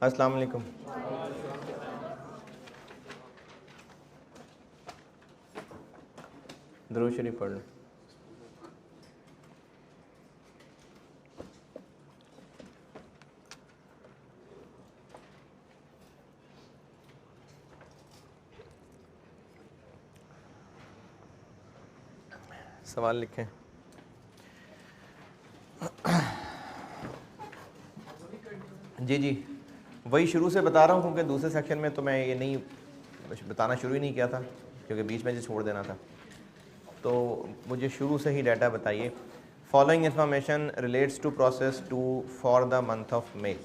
अस्सलाम वालेकुम। दुरूद शरीफ पढ़ लें। सवाल लिखें। जी जी, वही शुरू से बता रहा हूँ क्योंकि दूसरे सेक्शन में तो मैं ये नहीं बताना शुरू ही नहीं किया था क्योंकि बीच में से छोड़ देना था। तो मुझे शुरू से ही डाटा बताइए। Following information relates to process 2 for the month of May.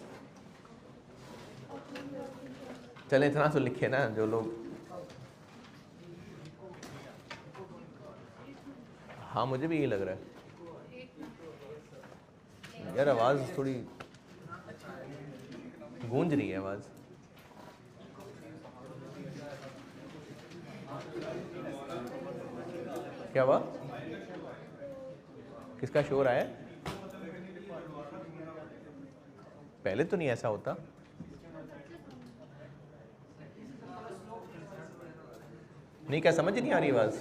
चले इतना तो लिखे ना जो लोग। हाँ मुझे भी यही लग रहा है यार, आवाज़ थोड़ी गूंज रही है आवाज़। क्या हुआ? किसका शोर आया? पहले तो नहीं ऐसा होता। नहीं, क्या समझ नहीं आ रही आवाज़?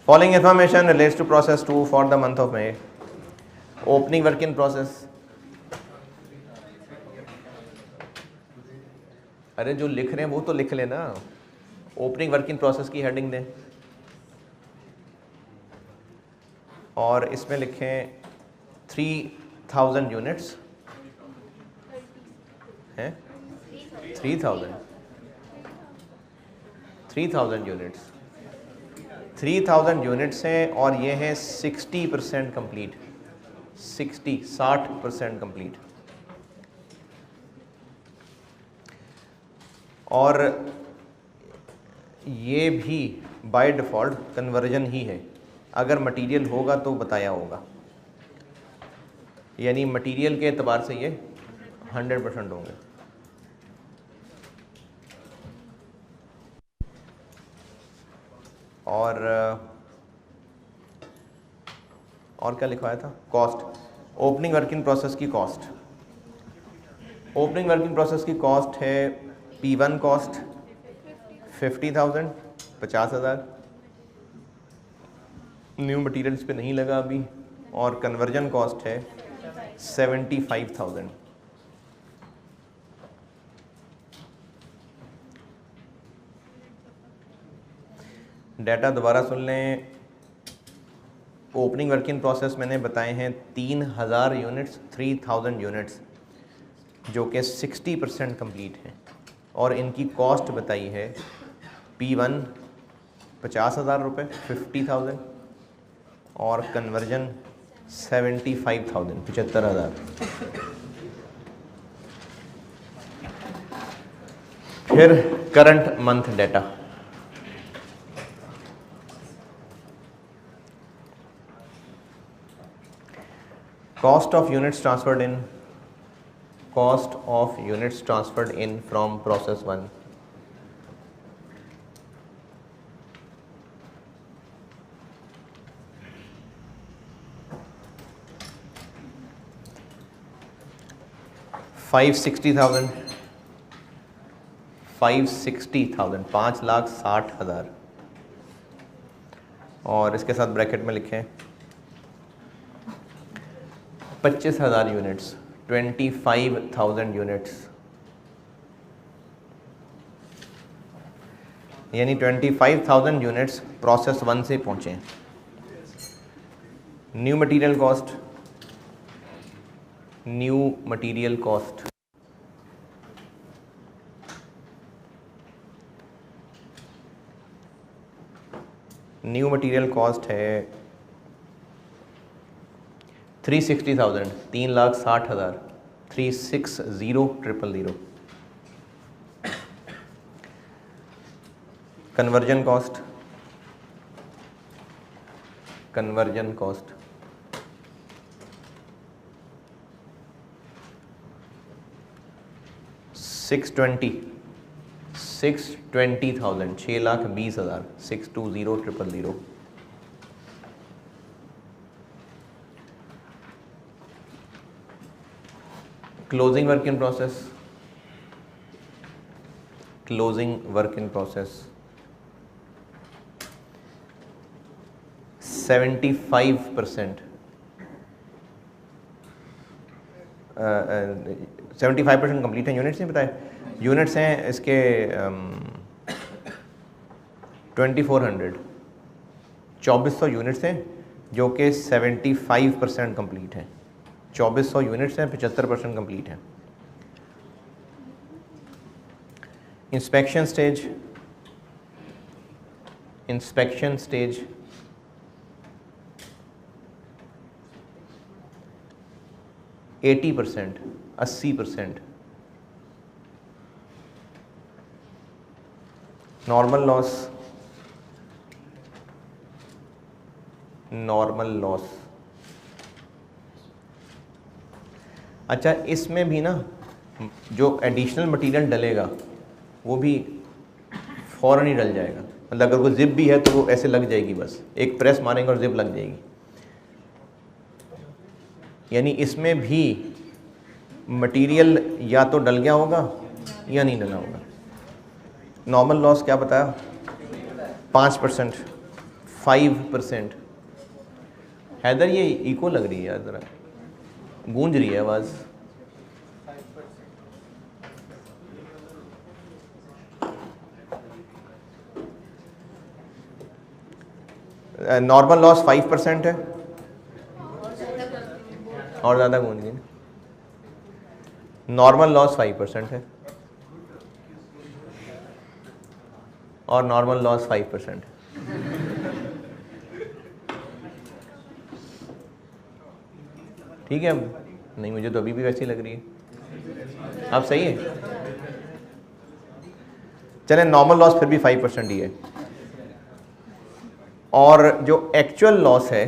Following information relates to process 2 for the month of May. Opening work in process. अरे जो लिख रहे हैं वो तो लिख लेना। ओपनिंग वर्क इन प्रोसेस की हेडिंग दें और इसमें लिखें 3000 यूनिट्स हैं। 3000 यूनिट्स 3000 यूनिट्स हैं और ये हैं 60% कंप्लीट। 60% कंप्लीट। और ये भी बाय डिफ़ॉल्ट कन्वर्जन ही है। अगर मटेरियल होगा तो बताया होगा, यानी मटेरियल के एतबार से ये 100% होंगे। और क्या लिखवाया था? Cost. Opening work in process की cost. Opening work in process की कॉस्ट है P1 कॉस्ट 50,000 50,000। न्यू मटेरियल्स पे नहीं लगा अभी। और कन्वर्जन कॉस्ट है 75,000। डाटा दोबारा सुन लें। ओपनिंग वर्क इन प्रोसेस मैंने बताए हैं 3000 यूनिट्स, 3000 यूनिट्स जो कि 60% कंप्लीट हैं और इनकी कॉस्ट बताई है P1 50,000 रुपये 50,000 और कन्वर्जन 75,000 75,000। फिर current month data. Cost of units transferred in. Cost of units transferred in from process 1. $560,000 5,60,000 और इसके साथ ब्रैकेट में लिखें 25,000 यूनिट्स 25,000 यूनिट्स, यानी 25,000 यूनिट्स प्रोसेस 1 से पहुँचे। New material cost. New material cost new material cost है 360,000 3,60,000 360,000। Conversion cost 620 620,000, 6,20,000, 620,000. Closing work in process. Closing work in process. 75%. 75% complete है। यूनिट्स नहीं बताए, यूनिट्स हैं इसके 2400, 2400 यूनिट्स हैं जो कि 75% कंप्लीट हैं। 2400 यूनिट्स हैं, 75% कंप्लीट हैं। Inspection stage, inspection stage 80%, 80%। Normal loss, normal loss. अच्छा, इसमें भी ना जो एडिशनल मटेरियल डलेगा वो भी फ़ौरन ही डल जाएगा। मतलब अगर कोई जिप भी है तो वो ऐसे लग जाएगी, बस एक प्रेस मारेंगे और जिप लग जाएगी। यानी इसमें भी मटेरियल या तो डल गया होगा या नहीं डला होगा। नॉर्मल लॉस क्या बताया? 5%, 5%। हैदर ये इको लग रही है यार, ज़रा गूंज रही है आवाज़। नॉर्मल लॉस 5% है और ज़्यादा गूंज गई। नॉर्मल लॉस 5% है और नॉर्मल लॉस 5%। ठीक है, नहीं मुझे तो अभी भी वैसी लग रही है। अब सही है? चलें, नॉर्मल लॉस फिर भी 5% ही है। और जो एक्चुअल लॉस है,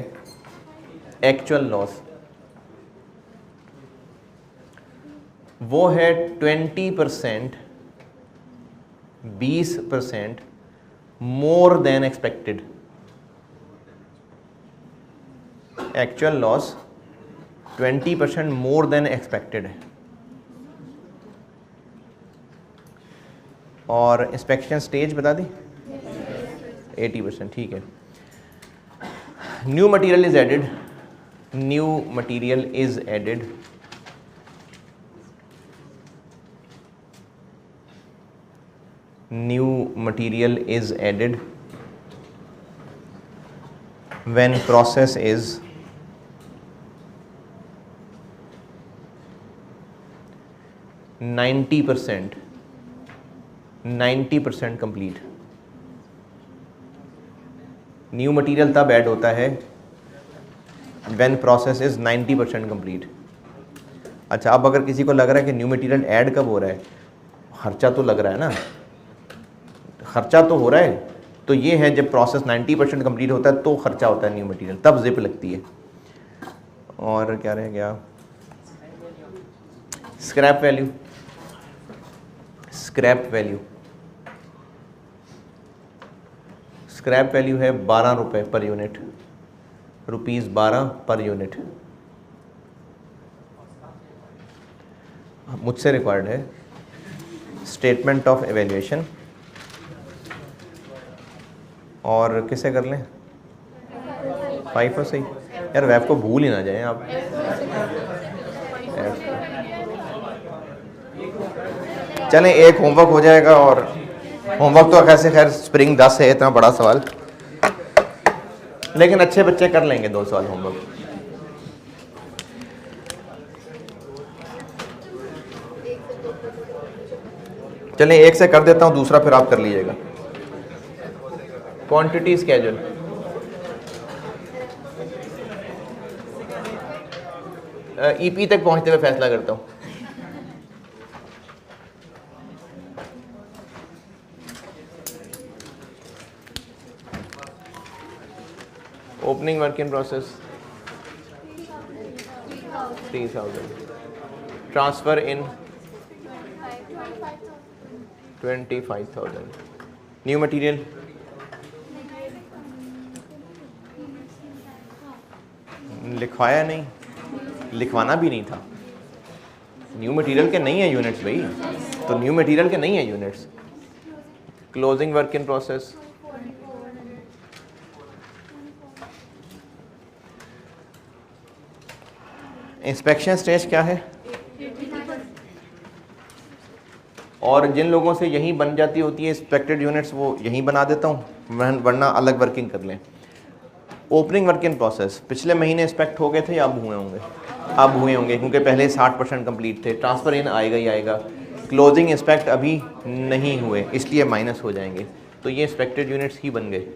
एक्चुअल लॉस वो है 20%, 20% more than expected. Actual loss 20% more than expected है। और इंस्पेक्शन स्टेज बता दी 80%। ठीक है। New material is added, new material is added, new material is added when process is 90%, 90% complete। New material तब ऐड होता है when process is 90% complete। अच्छा, अब अगर किसी को लग रहा है कि न्यू मटेरियल ऐड कब हो रहा है, खर्चा तो लग रहा है ना, खर्चा तो हो रहा है, तो ये है जब प्रोसेस 90% कंप्लीट होता है तो खर्चा होता है न्यू मटेरियल, तब जिप लगती है। और क्या रह गया? Scrap value, scrap value, scrap value है 12 रुपये पर यूनिट, ₹12 पर यूनिट। मुझसे रिक्वायर्ड है स्टेटमेंट ऑफ एवेल्यूएशन। और किसे कर लें? 5 सही यार, वेब को भूल ही ना जाएं आप। चलें, एक होमवर्क हो जाएगा। और होमवर्क तो कैसे, खैर स्प्रिंग 10 है, इतना बड़ा सवाल, लेकिन अच्छे बच्चे कर लेंगे 2 सवाल होमवर्क। चलें, एक से कर देता हूँ, दूसरा फिर आप कर लीजिएगा। क्वांटिटी स्केड्यूल, ईपी तक पहुंचते हुए फैसला करता हूं। Opening work in process 3000, transfer in 25,000। New material लिखवाया नहीं, लिखवाना भी नहीं था। न्यू मटेरियल के नहीं है यूनिट्स भाई, तो न्यू मटेरियल के नहीं है units. Closing work in process inspection stage क्या है? और जिन लोगों से यहीं बन जाती होती है इंस्पेक्टेड यूनिट्स वो यहीं बना देता हूँ, वरना अलग वर्किंग कर लें। ओपनिंग वर्क इन प्रोसेस पिछले महीने इंस्पेक्ट हो गए थे या अब हुए होंगे? अब हुए होंगे क्योंकि पहले 60% कंप्लीट थे। ट्रांसफ़र इन आएगा ही आएगा। क्लोजिंग इंस्पेक्ट अभी नहीं हुए इसलिए माइनस हो जाएंगे, तो ये इंस्पेक्टेड यूनिट्स ही बन गए।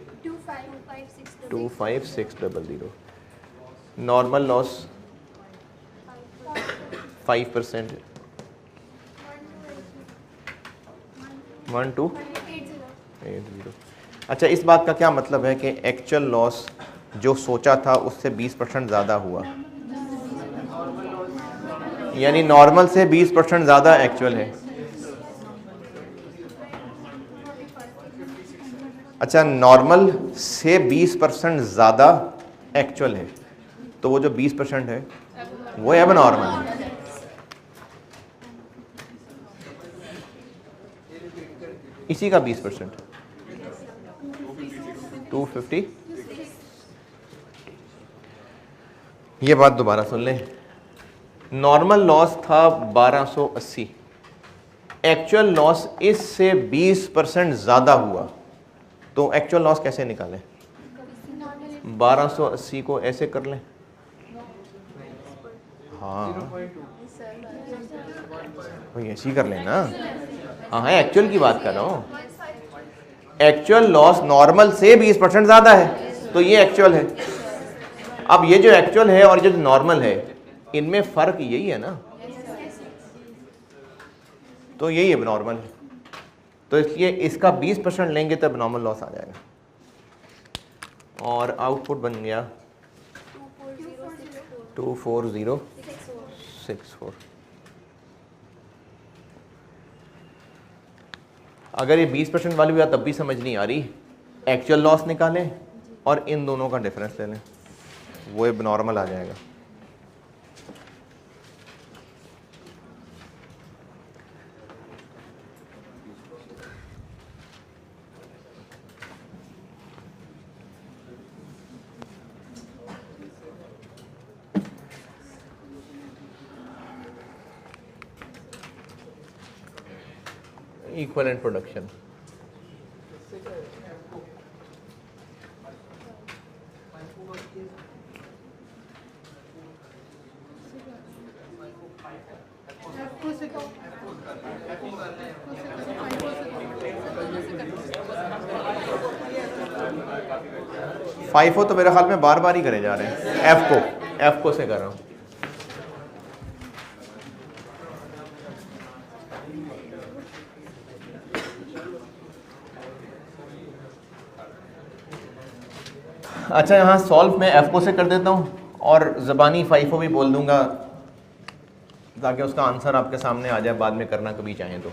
25600। Normal loss 5%। 1280। अच्छा, इस बात का क्या मतलब है कि एक्चुअल लॉस जो सोचा था उससे 20% ज़्यादा हुआ, यानी नॉर्मल से 20% ज़्यादा एक्चुअल है। अच्छा, नॉर्मल से 20% ज़्यादा एक्चुअल है, तो वो जो 20% है वो अब नॉर्मल है। इसी का 20% 250। ये बात दोबारा सुन लें, नॉर्मल लॉस था 1280, एक्चुअल लॉस इससे 20% ज़्यादा हुआ, तो एक्चुअल लॉस कैसे निकालें? 1280 को ऐसे कर लें, हाँ ऐसे ही कर लेना। हाँ एक्चुअल की बात कर रहा हूँ। एक्चुअल लॉस नॉर्मल से 20% ज़्यादा है, तो ये एक्चुअल है। अब ये जो एक्चुअल है और जो नॉर्मल है इनमें फ़र्क यही है ना, तो यही है नॉर्मल, तो इसलिए इसका 20% लेंगे तब नॉर्मल लॉस आ जाएगा। और आउटपुट बन गया 24064। अगर ये 20% वाली हुआ तब भी समझ नहीं आ रही, एक्चुअल लॉस निकालें और इन दोनों का डिफरेंस ले लें, वो अब नॉर्मल आ जाएगा। इक्विवेलेंट प्रोडक्शन, FIFO तो मेरे ख्याल में बार बार ही करे जा रहे हैं। एफको से कर रहा हूँ। अच्छा, यहाँ सॉल्व मैं एफको से कर देता हूँ और ज़बानी FIFO भी बोल दूंगा ताकि उसका आंसर आपके सामने आ जाए बाद में करना कभी चाहें तो।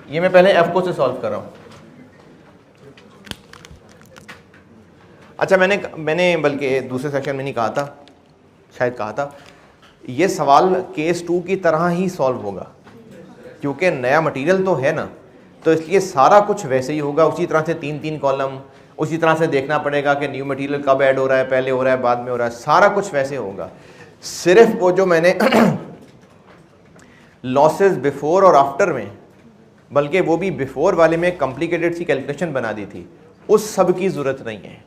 ये मैं पहले एफको से सॉल्व कर रहा हूँ। अच्छा, मैंने बल्कि दूसरे सेक्शन में नहीं कहा था, शायद कहा था, ये सवाल केस 2 की तरह ही सॉल्व होगा क्योंकि नया मटेरियल तो है ना, तो इसलिए सारा कुछ वैसे ही होगा। उसी तरह से 3-3 कॉलम, उसी तरह से देखना पड़ेगा कि न्यू मटेरियल कब ऐड हो रहा है, पहले हो रहा है बाद में हो रहा है, सारा कुछ वैसे होगा। सिर्फ वो जो मैंने लॉसेस बिफोर और आफ्टर में, बल्कि वो भी बिफोर वाले में कॉम्प्लिकेटेड सी कैलकुलेशन बना दी थी, उस सब की ज़रूरत नहीं है,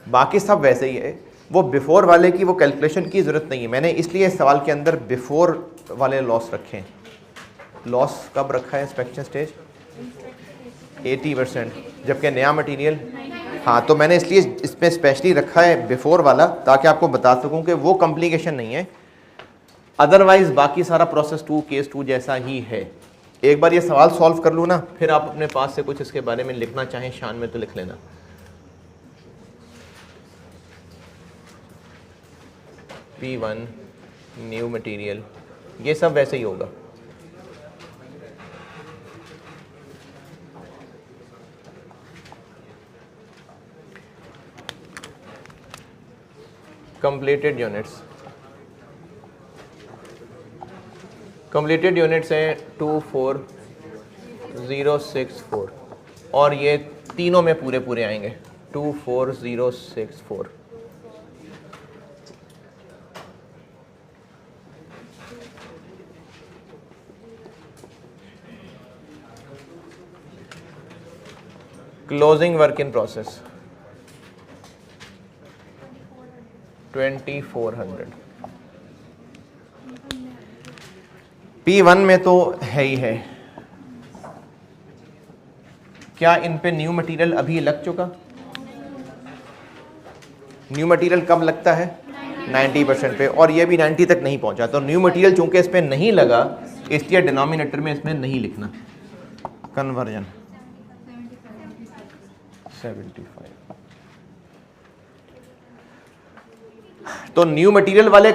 बाकी सब वैसे ही है। वो बिफोर वाले की वो कैलकुलेशन की ज़रूरत नहीं है। मैंने इसलिए इस सवाल के अंदर बिफोर वाले लॉस रखे हैं। लॉस कब रखा है इंस्पेक्शन स्टेज? 80%, जबकि नया मटेरियल, हाँ, तो मैंने इसलिए इसमें स्पेशली रखा है बिफोर वाला ताकि आपको बता सकूं कि वो कॉम्प्लिकेशन नहीं है। अदरवाइज बाकी सारा प्रोसेस 2 केस 2 जैसा ही है। एक बार ये सवाल सॉल्व कर लूँ ना, फिर आप अपने पास से कुछ इसके बारे में लिखना चाहें शान में तो लिख लेना। P1 न्यू मटेरियल ये सब वैसे ही होगा। कंप्लीटेड यूनिट्स, कंप्लीटेड यूनिट्स हैं 24064 और ये तीनों में पूरे पूरे आएंगे 24064। Closing work in process 2400। P1 में तो है ही है। क्या इन पे न्यू मटेरियल अभी लग चुका? न्यू मटेरियल कब लगता है? 90% पे, और ये भी 90 तक नहीं पहुंचा। तो न्यू मटेरियल चूंकि इस पे नहीं लगा इसलिए डिनोमिनेटर में इसमें नहीं लिखना। कन्वर्जन 75। तो न्यू मटेरियल वाले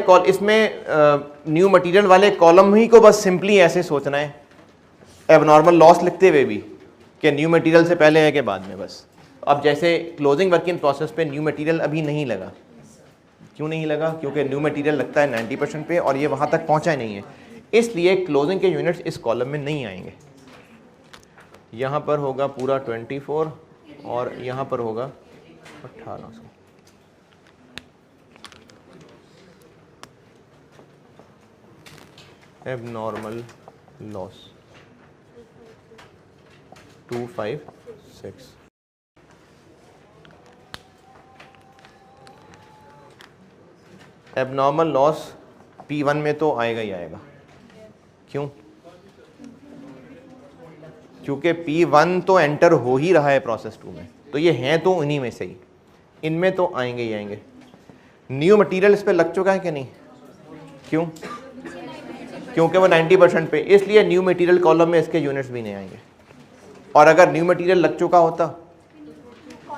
न्यू मटेरियल वाले कॉलम ही को बस सिंपली ऐसे सोचना है एबनॉर्मल लॉस लिखते हुए भी कि न्यू मटेरियल से पहले है कि बाद में। बस अब जैसे क्लोजिंग वर्क इन प्रोसेस पे न्यू मटेरियल अभी नहीं लगा। क्यों नहीं लगा? क्योंकि न्यू मटेरियल लगता है 90% पे और ये वहां तक पहुंचा ही नहीं है, इसलिए क्लोजिंग के यूनिट्स इस कॉलम में नहीं आएंगे। यहां पर होगा पूरा 24 और यहां पर होगा 1800। Abnormal loss 256। Abnormal loss P1 में तो आएगा ही आएगा। क्यों? क्योंकि P1 तो एंटर हो ही रहा है प्रोसेस 2 में, तो ये हैं तो उन्हीं में से ही, इनमें तो आएंगे ही आएंगे। न्यू मटेरियल इस पे लग चुका है कि नहीं? क्यों? क्योंकि वो 90% पे, इसलिए न्यू मटेरियल कॉलम में इसके यूनिट्स भी नहीं आएंगे। और अगर न्यू मटेरियल लग चुका होता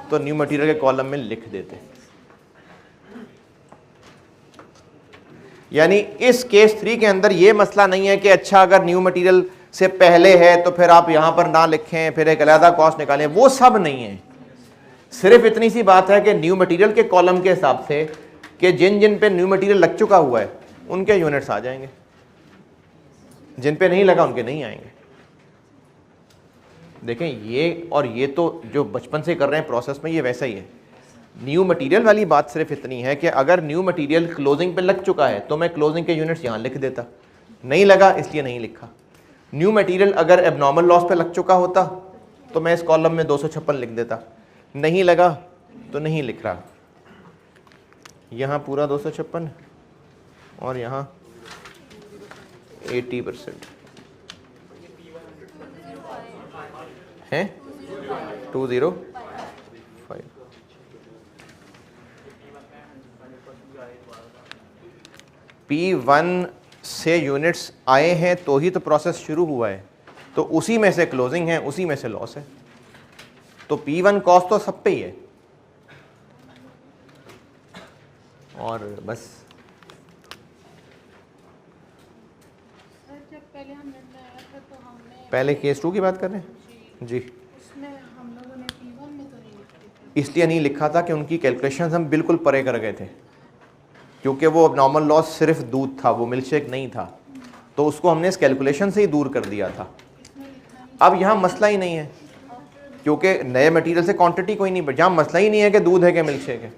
तो न्यू मटेरियल के कॉलम में लिख देते। यानी इस केस 3 के अंदर ये मसला नहीं है कि अच्छा अगर न्यू मटेरियल से पहले है तो फिर आप यहां पर ना लिखें, फिर एक अलग कॉस्ट निकालें, वो सब नहीं है। सिर्फ इतनी सी बात है कि न्यू मटेरियल के कॉलम के हिसाब से कि जिन जिन पे न्यू मटेरियल लग चुका हुआ है उनके यूनिट्स आ जाएंगे, जिन पे नहीं लगा उनके नहीं आएंगे। देखें ये और ये तो जो बचपन से कर रहे हैं प्रोसेस में, ये वैसा ही है। न्यू मटेरियल वाली बात सिर्फ इतनी है कि अगर न्यू मटेरियल क्लोजिंग पे लग चुका है तो मैं क्लोजिंग के यूनिट्स यहाँ लिख देता, नहीं लगा इसलिए नहीं लिखा। न्यू मटेरियल अगर एबनॉर्मल लॉस पे लग चुका होता तो मैं इस कॉलम में 256 लिख देता, नहीं लगा तो नहीं लिख रहा। यहाँ पूरा 256 और यहाँ 80% है 205। P1 से यूनिट्स आए हैं तो ही तो प्रोसेस शुरू हुआ है, तो उसी में से क्लोजिंग है, उसी में से लॉस है। तो P1 कॉस्ट तो सब पे ही है। और बस जब पहले हम निर्णय आया था तो हमने पहले केस 2 की बात कर रहे हैं जी, उसमें हम लोगों ने P1 में तो नहीं लिखी थी। इसलिए नहीं लिखा था कि उनकी कैलकुलेशंस हम बिल्कुल परे कर गए थे, क्योंकि वो नॉर्मल लॉस सिर्फ दूध था, वो मिल्कशेक नहीं था, तो उसको हमने इस कैलकुलेशन से ही दूर कर दिया था। अब यहाँ मसला ही नहीं है, क्योंकि नए मटेरियल से क्वांटिटी कोई नहीं, जहाँ मसला ही नहीं है कि दूध है कि मिल्कशेक है।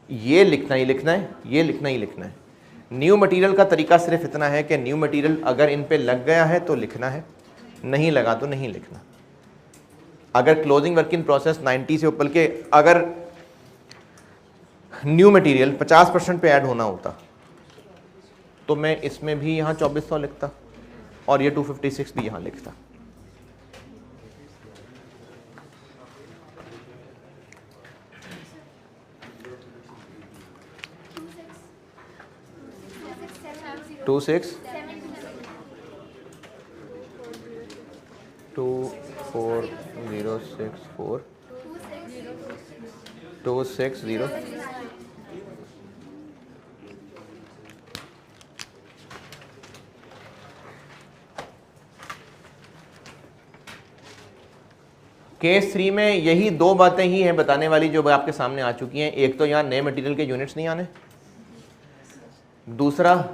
ये लिखना ही लिखना है, ये लिखना ही लिखना है। न्यू मटेरियल का तरीका सिर्फ इतना है कि न्यू मटेरियल अगर इन पे लग गया है तो लिखना है, नहीं लगा तो नहीं लिखना। अगर क्लोजिंग वर्क इन प्रोसेस 90 से ऊपर के अगर न्यू मटेरियल 50% पे ऐड होना होता तो मैं इसमें भी यहाँ 2400 लिखता और ये 256 भी यहाँ लिखता। टू सिक्स 24064 260 केस 3 में यही दो बातें ही हैं बताने वाली जो आपके सामने आ चुकी हैं। एक तो यहाँ नए मटेरियल के यूनिट्स नहीं आने, दूसरा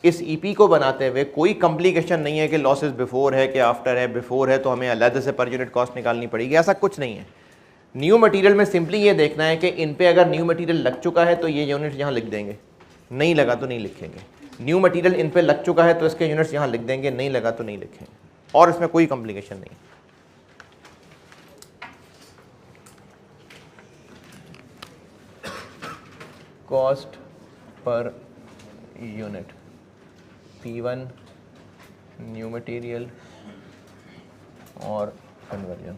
इस ईपी को बनाते हुए कोई कॉम्प्लिकेशन नहीं है कि लॉसेस बिफोर है कि आफ्टर है। बिफोर है तो हमें अलग से पर यूनिट कॉस्ट निकालनी पड़ेगी, ऐसा कुछ नहीं है। न्यू मटेरियल में सिंपली ये देखना है कि इन पे अगर न्यू मटेरियल लग चुका है तो ये यूनिट्स यहाँ लिख देंगे, नहीं लगा तो नहीं लिखेंगे। न्यू मटेरियल इन पे लग चुका है तो इसके यूनिट्स यहाँ लिख देंगे, नहीं लगा तो नहीं लिखेंगे, और इसमें कोई कॉम्प्लिकेशन नहीं। Cost per unit P1 new material और कन्वर्जन।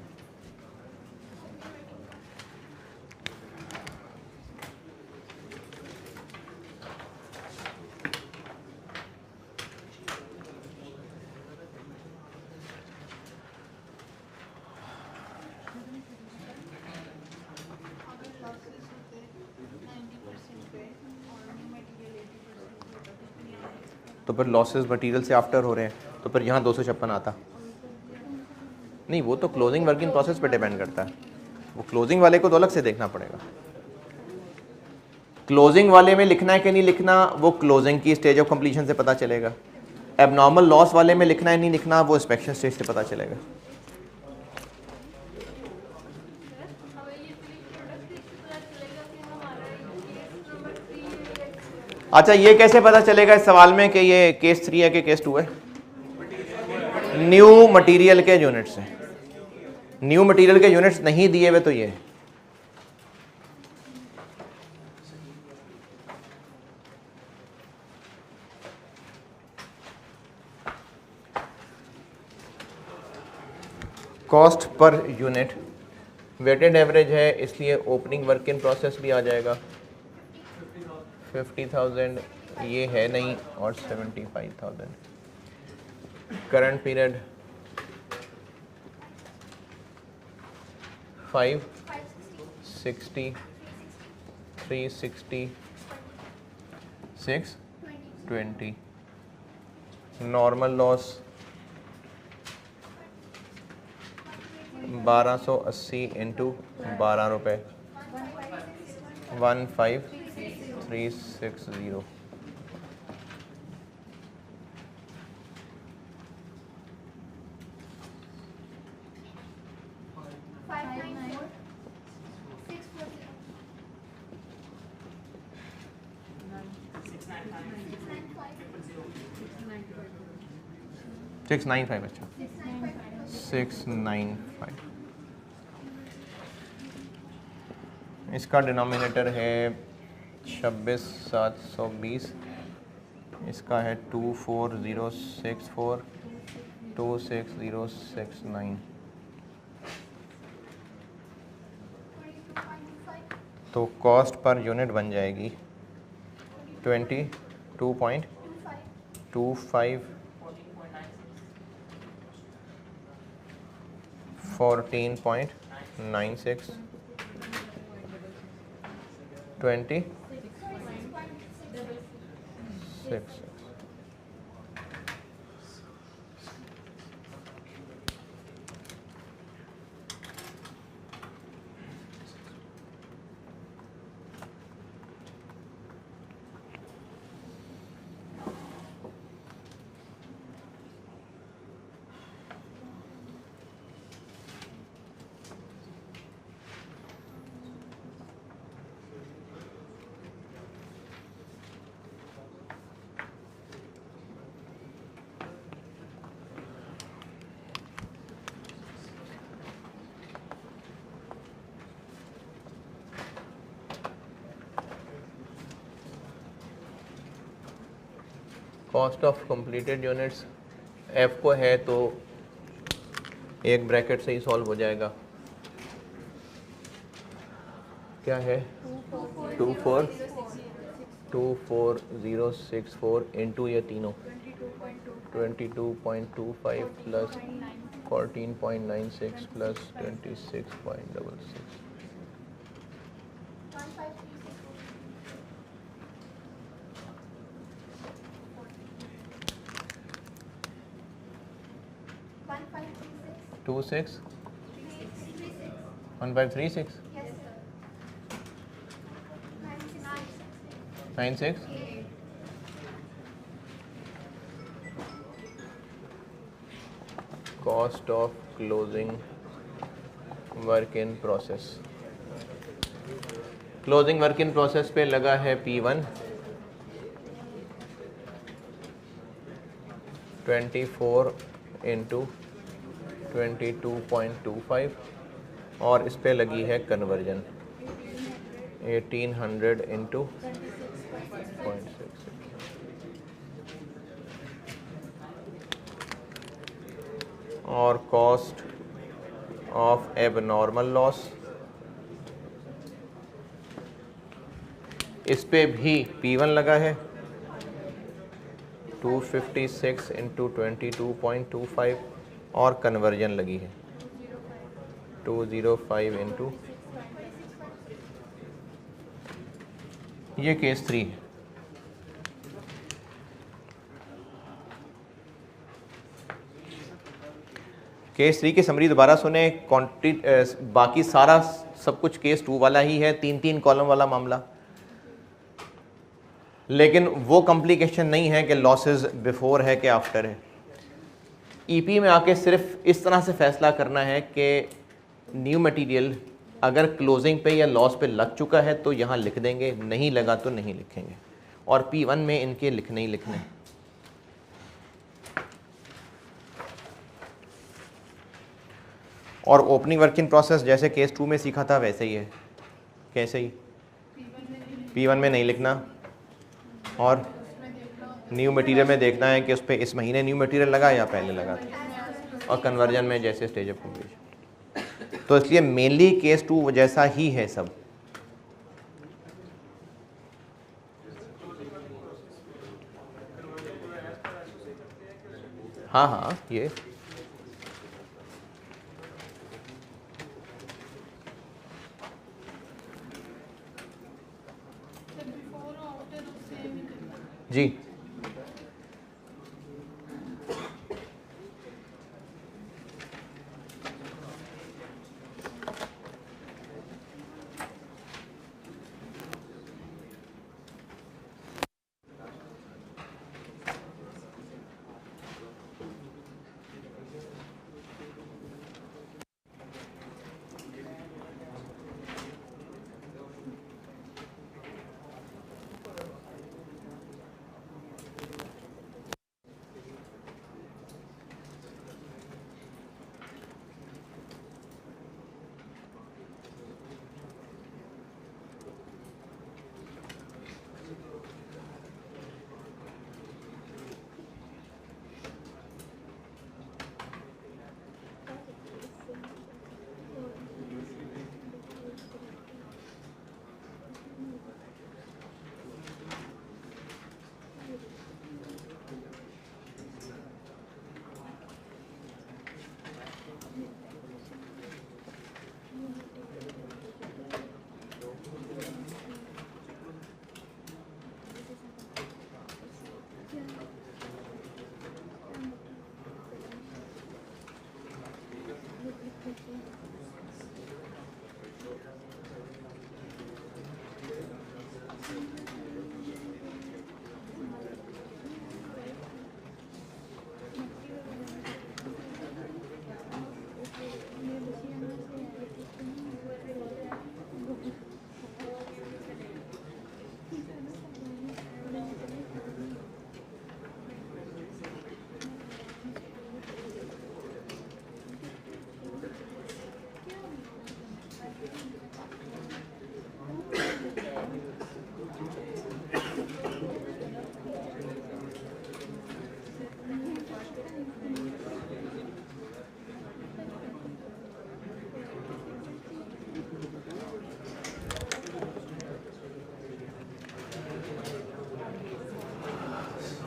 अगर लॉसेस होते 90% पे और न्यू मटेरियल 80% होता तो फिर यहाँ तो फिर लॉसेस मटेरियल से आफ्टर हो रहे हैं तो फिर यहाँ 256 आता नहीं। वो तो क्लोजिंग वर्क इन प्रोसेस पे डिपेंड करता है, वो क्लोजिंग वाले को तो अलग से देखना पड़ेगा। क्लोजिंग वाले में लिखना है कि नहीं लिखना वो क्लोजिंग की स्टेज ऑफ कंप्लीशन से पता चलेगा। एबनॉर्मल लॉस वाले में लिखना है नहीं लिखना वो इंस्पेक्शन स्टेज से पता चलेगा। अच्छा, ये कैसे पता चलेगा इस सवाल में कि ये केस 3 है कि केस 2 है? न्यू मटेरियल के यूनिट्स हैं। न्यू मटेरियल के यूनिट्स नहीं दिए हुए तो ये cost per unit weighted average है, इसलिए ओपनिंग वर्क इन प्रोसेस भी आ जाएगा। 50,000 ये है नहीं और 75,000। Current period 560 360 620। Normal loss 1280 into 12 रुपये 15360। Six nine five. अच्छा 695। इसका डिनोमिनेटर है 26,720, इसका है 24064 26069। तो कॉस्ट पर यूनिट बन जाएगी 22.25 14.96 26। Cost of completed units F को है तो एक ब्रैकेट से ही सॉल्व हो जाएगा। क्या है 24064 इंटू ये तीनों 22.25 plus 14.96 plus 26.66। 1536 Yes, sir. 96 cost of closing work in process. Closing work in process पे लगा है P1 24 इंटू 22.25 और इस पे लगी है कन्वर्जन 1800 इंटू 0.66 और कॉस्ट ऑफ एबनॉर्मल लॉस इस पे भी P1 लगा है 256 इंटू 22.25 और कन्वर्जन लगी है 205 इंटू, ये केस 3 है। केस 3 की समरी दोबारा सुने। क्वांटिटी बाकी सारा सब कुछ केस 2 वाला ही है, 3-3 कॉलम वाला मामला, लेकिन वो कॉम्प्लिकेशन नहीं है कि लॉसेस बिफोर है कि आफ्टर है। ईपी में आके सिर्फ इस तरह से फैसला करना है कि न्यू मटेरियल अगर क्लोजिंग पे या लॉस पे लग चुका है तो यहाँ लिख देंगे, नहीं लगा तो नहीं लिखेंगे, और P1 में इनके लिखने ही लिखने। और ओपनिंग वर्क इन प्रोसेस जैसे केस 2 में सीखा था वैसे ही है। कैसे ही? P1 में नहीं लिखना और न्यू मटेरियल में देखना है कि उस पर इस महीने न्यू मटेरियल लगा या पहले लगा था, और कन्वर्जन में जैसे स्टेज ऑफ कंप्लीशन। तो इसलिए मेनली केस 2 जैसा ही है सब। हाँ हाँ, ये बिफोर और आफ्टर सेम ही करना है। जी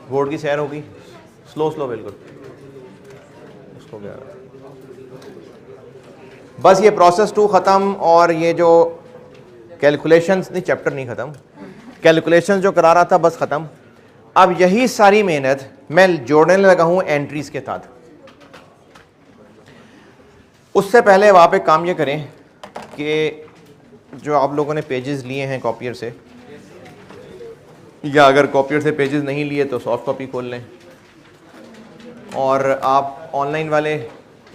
बोर्ड की सैर होगी, स्लो स्लो बिल्कुल। उसको क्या बस ये प्रोसेस 2 ख़त्म, और ये जो कैलकुलेशंस नहीं, चैप्टर नहीं ख़त्म, कैलकुलेशंस जो करा रहा था बस ख़त्म। अब यही सारी मेहनत मैं जोड़ने लगा हूँ एंट्रीज के साथ। उससे पहले आप एक काम ये करें कि जो आप लोगों ने पेजेस लिए हैं कॉपियर से, या अगर कॉपियर से पेजेस नहीं लिए तो सॉफ्ट कॉपी खोल लें, और आप ऑनलाइन वाले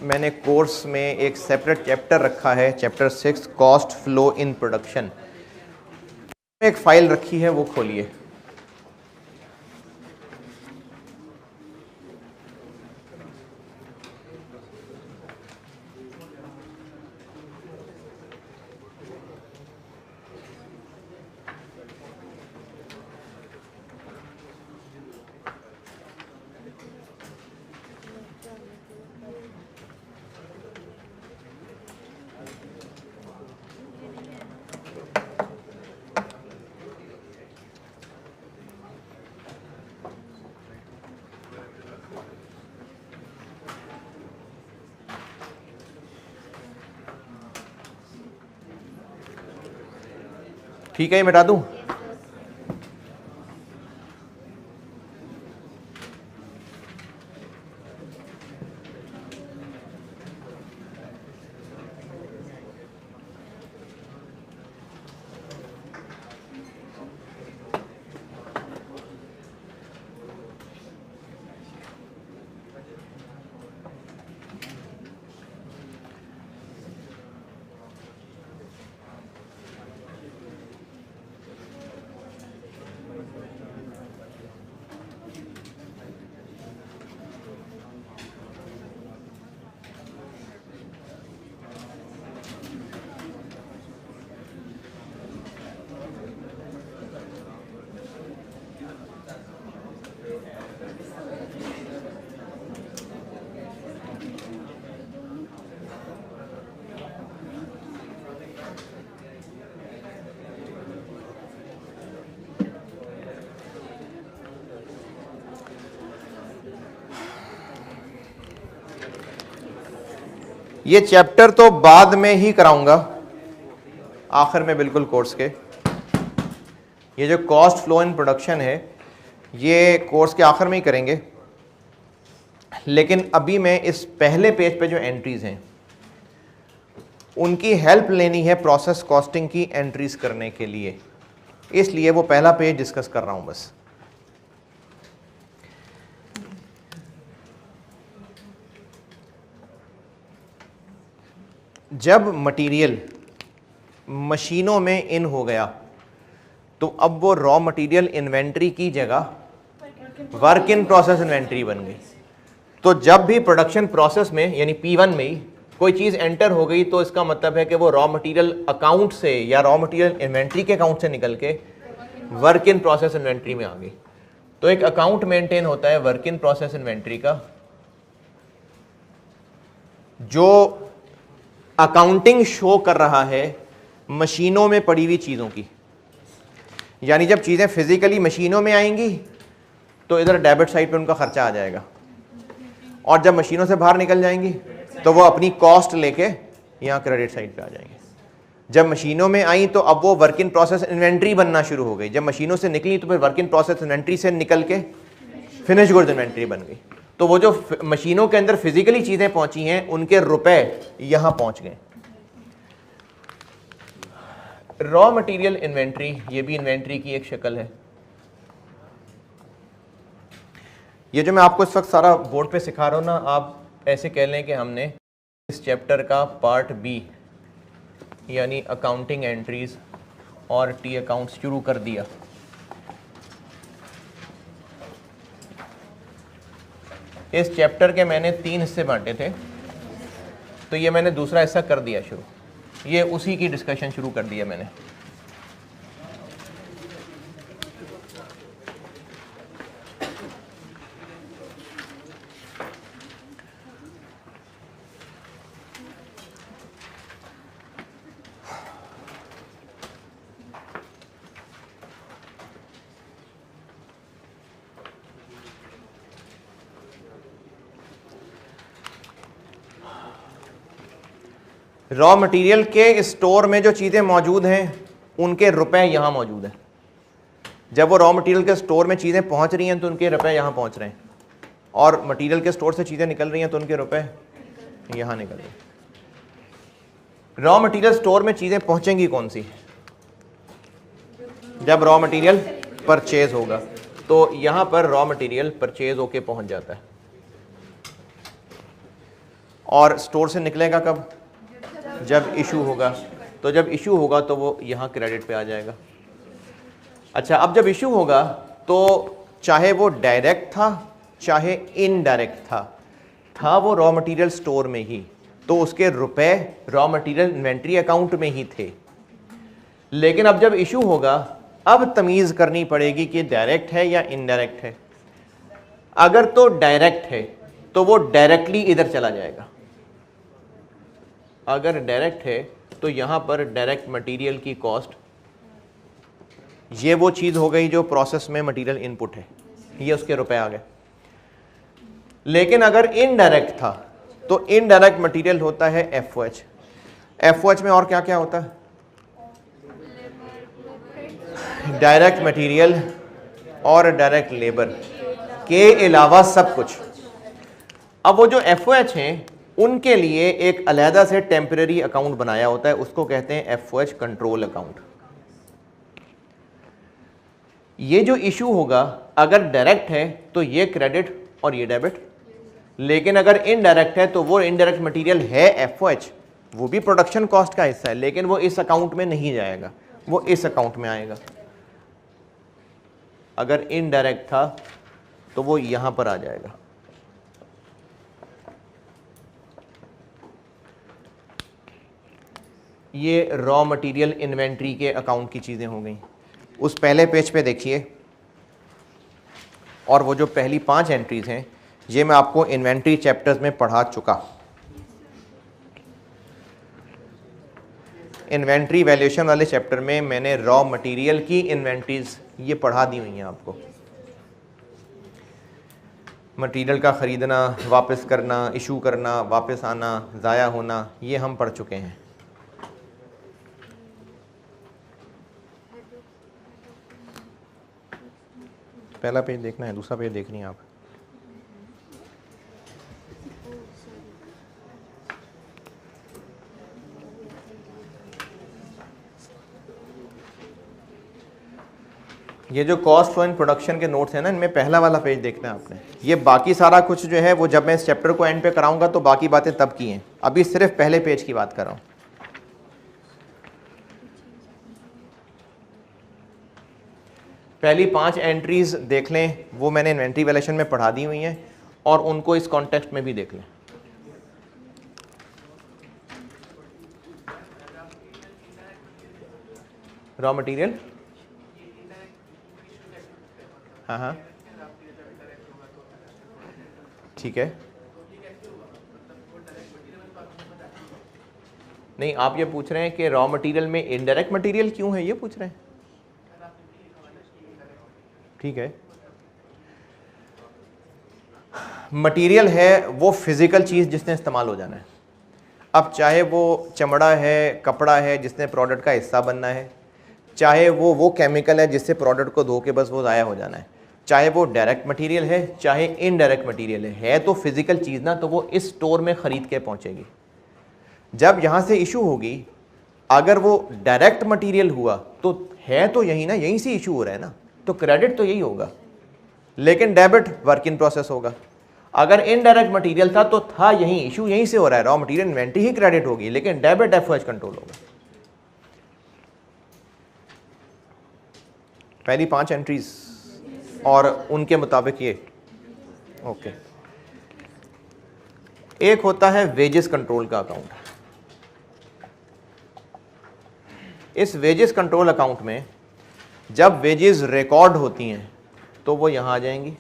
मैंने कोर्स में एक सेपरेट चैप्टर रखा है, chapter 6 cost flow in production, एक फ़ाइल रखी है, वो खोलिए। ठीक है, ये मिटा दूं? ये चैप्टर तो बाद में ही कराऊंगा, आखिर में बिल्कुल कोर्स के। ये जो कॉस्ट फ्लो इन प्रोडक्शन है ये कोर्स के आखिर में ही करेंगे, लेकिन अभी मैं इस पहले पेज पे जो एंट्रीज हैं उनकी हेल्प लेनी है प्रोसेस कॉस्टिंग की एंट्रीज करने के लिए, इसलिए वो पहला पेज डिस्कस कर रहा हूं बस। जब मटेरियल मशीनों में इन हो गया तो अब वो रॉ मटेरियल इन्वेंट्री की जगह वर्क इन प्रोसेस इन्वेंट्री बन गई। तो जब भी प्रोडक्शन प्रोसेस में यानी P1 में ही कोई चीज़ एंटर हो गई तो इसका मतलब है कि वो रॉ मटेरियल अकाउंट से या रॉ मटेरियल इन्वेंट्री के अकाउंट से निकल के वर्क इन प्रोसेस इन्वेंट्री में आ गई। तो एक अकाउंट मेंटेन होता है वर्क इन प्रोसेस इन्वेंट्री का, जो अकाउंटिंग शो कर रहा है मशीनों में पड़ी हुई चीज़ों की। यानी जब चीज़ें फिजिकली मशीनों में आएंगी तो इधर डेबिट साइड पे उनका खर्चा आ जाएगा, और जब मशीनों से बाहर निकल जाएंगी तो वो अपनी कॉस्ट लेके यहाँ क्रेडिट साइड पे आ जाएंगे। जब मशीनों में आई तो अब वो वर्क इन प्रोसेस इन्वेंट्री बनना शुरू हो गई। जब मशीनों से निकली तो फिर वर्क इन प्रोसेस इन्वेंट्री से निकल के फिनिश गुड्स इन्वेंट्री बन गई। तो वो जो मशीनों के अंदर फिजिकली चीज़ें पहुंची हैं उनके रुपए यहाँ पहुंच गए। रॉ मटेरियल इन्वेंट्री ये भी इन्वेंट्री की एक शक्ल है। ये जो मैं आपको इस वक्त सारा बोर्ड पे सिखा रहा हूँ ना, आप ऐसे कह लें कि हमने इस चैप्टर का पार्ट बी यानी अकाउंटिंग एंट्रीज और टी अकाउंट शुरू कर दिया। इस चैप्टर के मैंने 3 हिस्से बांटे थे, तो ये मैंने दूसरा हिस्सा कर दिया शुरू, ये उसी की डिस्कशन शुरू कर दिया मैंने। रॉ मटेरियल के स्टोर में जो चीज़ें मौजूद हैं उनके रुपए यहाँ मौजूद हैं। जब वो रॉ मटेरियल के स्टोर में चीज़ें पहुँच रही हैं तो उनके रुपए यहाँ पहुँच रहे हैं, और मटेरियल के स्टोर से चीज़ें निकल रही हैं तो उनके रुपए यहाँ निकल रहे हैं। रॉ मटेरियल स्टोर में चीज़ें पहुंचेंगी कौन सी? जब रॉ मटेरियल परचेज होगा, तो यहां पर रॉ मटेरियल परचेज होके पहुंच जाता है। और स्टोर से निकलेगा कब? जब इशू होगा। तो जब इशू होगा तो वो यहाँ क्रेडिट पे आ जाएगा। अच्छा, अब जब इशू होगा तो चाहे वो डायरेक्ट था चाहे इनडायरेक्ट था वो रॉ मटेरियल स्टोर में ही, तो उसके रुपए रॉ मटेरियल इन्वेंट्री अकाउंट में ही थे। लेकिन अब जब इशू होगा, अब तमीज़ करनी पड़ेगी कि डायरेक्ट है या इनडायरेक्ट है। अगर तो डायरेक्ट है तो वो डायरेक्टली इधर चला जाएगा। अगर डायरेक्ट है तो यहाँ पर डायरेक्ट मटेरियल की कॉस्ट, ये वो चीज़ हो गई जो प्रोसेस में मटेरियल इनपुट है, ये उसके रुपए आ गए। लेकिन अगर इनडायरेक्ट था तो इनडायरेक्ट मटेरियल होता है एफओएच। एफओएच में और क्या क्या होता है? डायरेक्ट मटेरियल और डायरेक्ट लेबर के अलावा सब कुछ। अब वो जो एफओएच हैं उनके लिए एक अलहदा से टेम्परेरी अकाउंट बनाया होता है, उसको कहते हैं एफओएच कंट्रोल अकाउंट। ये जो इशू होगा, अगर डायरेक्ट है तो ये क्रेडिट और ये डेबिट, लेकिन अगर इनडायरेक्ट है तो वो इनडायरेक्ट मटेरियल है एफओएच, वो भी प्रोडक्शन कॉस्ट का हिस्सा है, लेकिन वो इस अकाउंट में नहीं जाएगा, वो इस अकाउंट में आएगा। अगर इनडायरेक्ट था तो वो यहां पर आ जाएगा। ये रॉ मटेरियल इन्वेंट्री के अकाउंट की चीज़ें हो गई। उस पहले पेज पे देखिए, और वो जो पहली 5 एंट्रीज हैं ये मैं आपको इन्वेंट्री चैप्टर्स में पढ़ा चुका। इन्वेंट्री वैल्यूएशन वाले चैप्टर में मैंने रॉ मटेरियल की इन्वेंट्रीज ये पढ़ा दी हुई हैं आपको। मटेरियल का ख़रीदना, वापस करना, इशू करना, वापस आना, ज़ाया होना, ये हम पढ़ चुके हैं। पहला पेज देखना है, दूसरा पेज देखनी है आप। ये जो कॉस्ट फ्लो इन प्रोडक्शन के नोट्स हैं ना, इनमें पहला वाला पेज देखना है आपने। ये बाकी सारा कुछ जो है वो जब मैं इस चैप्टर को एंड पे कराऊंगा तो बाकी बातें तब की हैं, अभी सिर्फ पहले पेज की बात कर रहा हूँ। पहली 5 एंट्रीज देख लें, वो मैंने इन्वेंट्री वैल्यूएशन में पढ़ा दी हुई हैं, और उनको इस कॉन्टेक्स्ट में भी देख लें। रॉ मटेरियल, हाँ, ठीक है। नहीं, आप ये पूछ रहे हैं कि रॉ मटेरियल में इनडायरेक्ट मटेरियल क्यों है, ये पूछ रहे हैं? ठीक है। मटेरियल है वो फिजिकल चीज़ जिसने इस्तेमाल हो जाना है। अब चाहे वो चमड़ा है, कपड़ा है जिसने प्रोडक्ट का हिस्सा बनना है, चाहे वो केमिकल है जिससे प्रोडक्ट को धो के बस वो ज़ाया हो जाना है, चाहे वो डायरेक्ट मटेरियल है चाहे इनडायरेक्ट मटेरियल है तो फिजिकल चीज़ ना, तो वो इस स्टोर में ख़रीद के पहुंचेगी। जब यहाँ से इशू होगी, अगर वो डायरेक्ट मटेरियल हुआ तो है तो यही ना, यहीं से इशू हो रहा है ना, तो क्रेडिट तो यही होगा, लेकिन डेबिट वर्क इन प्रोसेस होगा। अगर इनडायरेक्ट मटेरियल था तो था यहीं, इशू यहीं से हो रहा है, रॉ मटेरियल इन्वेंट्री ही क्रेडिट होगी, लेकिन डेबिट एफओएच कंट्रोल होगा। पहली 5 एंट्रीज और उनके मुताबिक ये ओके। एक होता है वेजेस कंट्रोल का अकाउंट। इस वेजेस कंट्रोल अकाउंट में जब वेजेस रिकॉर्ड होती हैं तो वो यहाँ आ जाएंगी,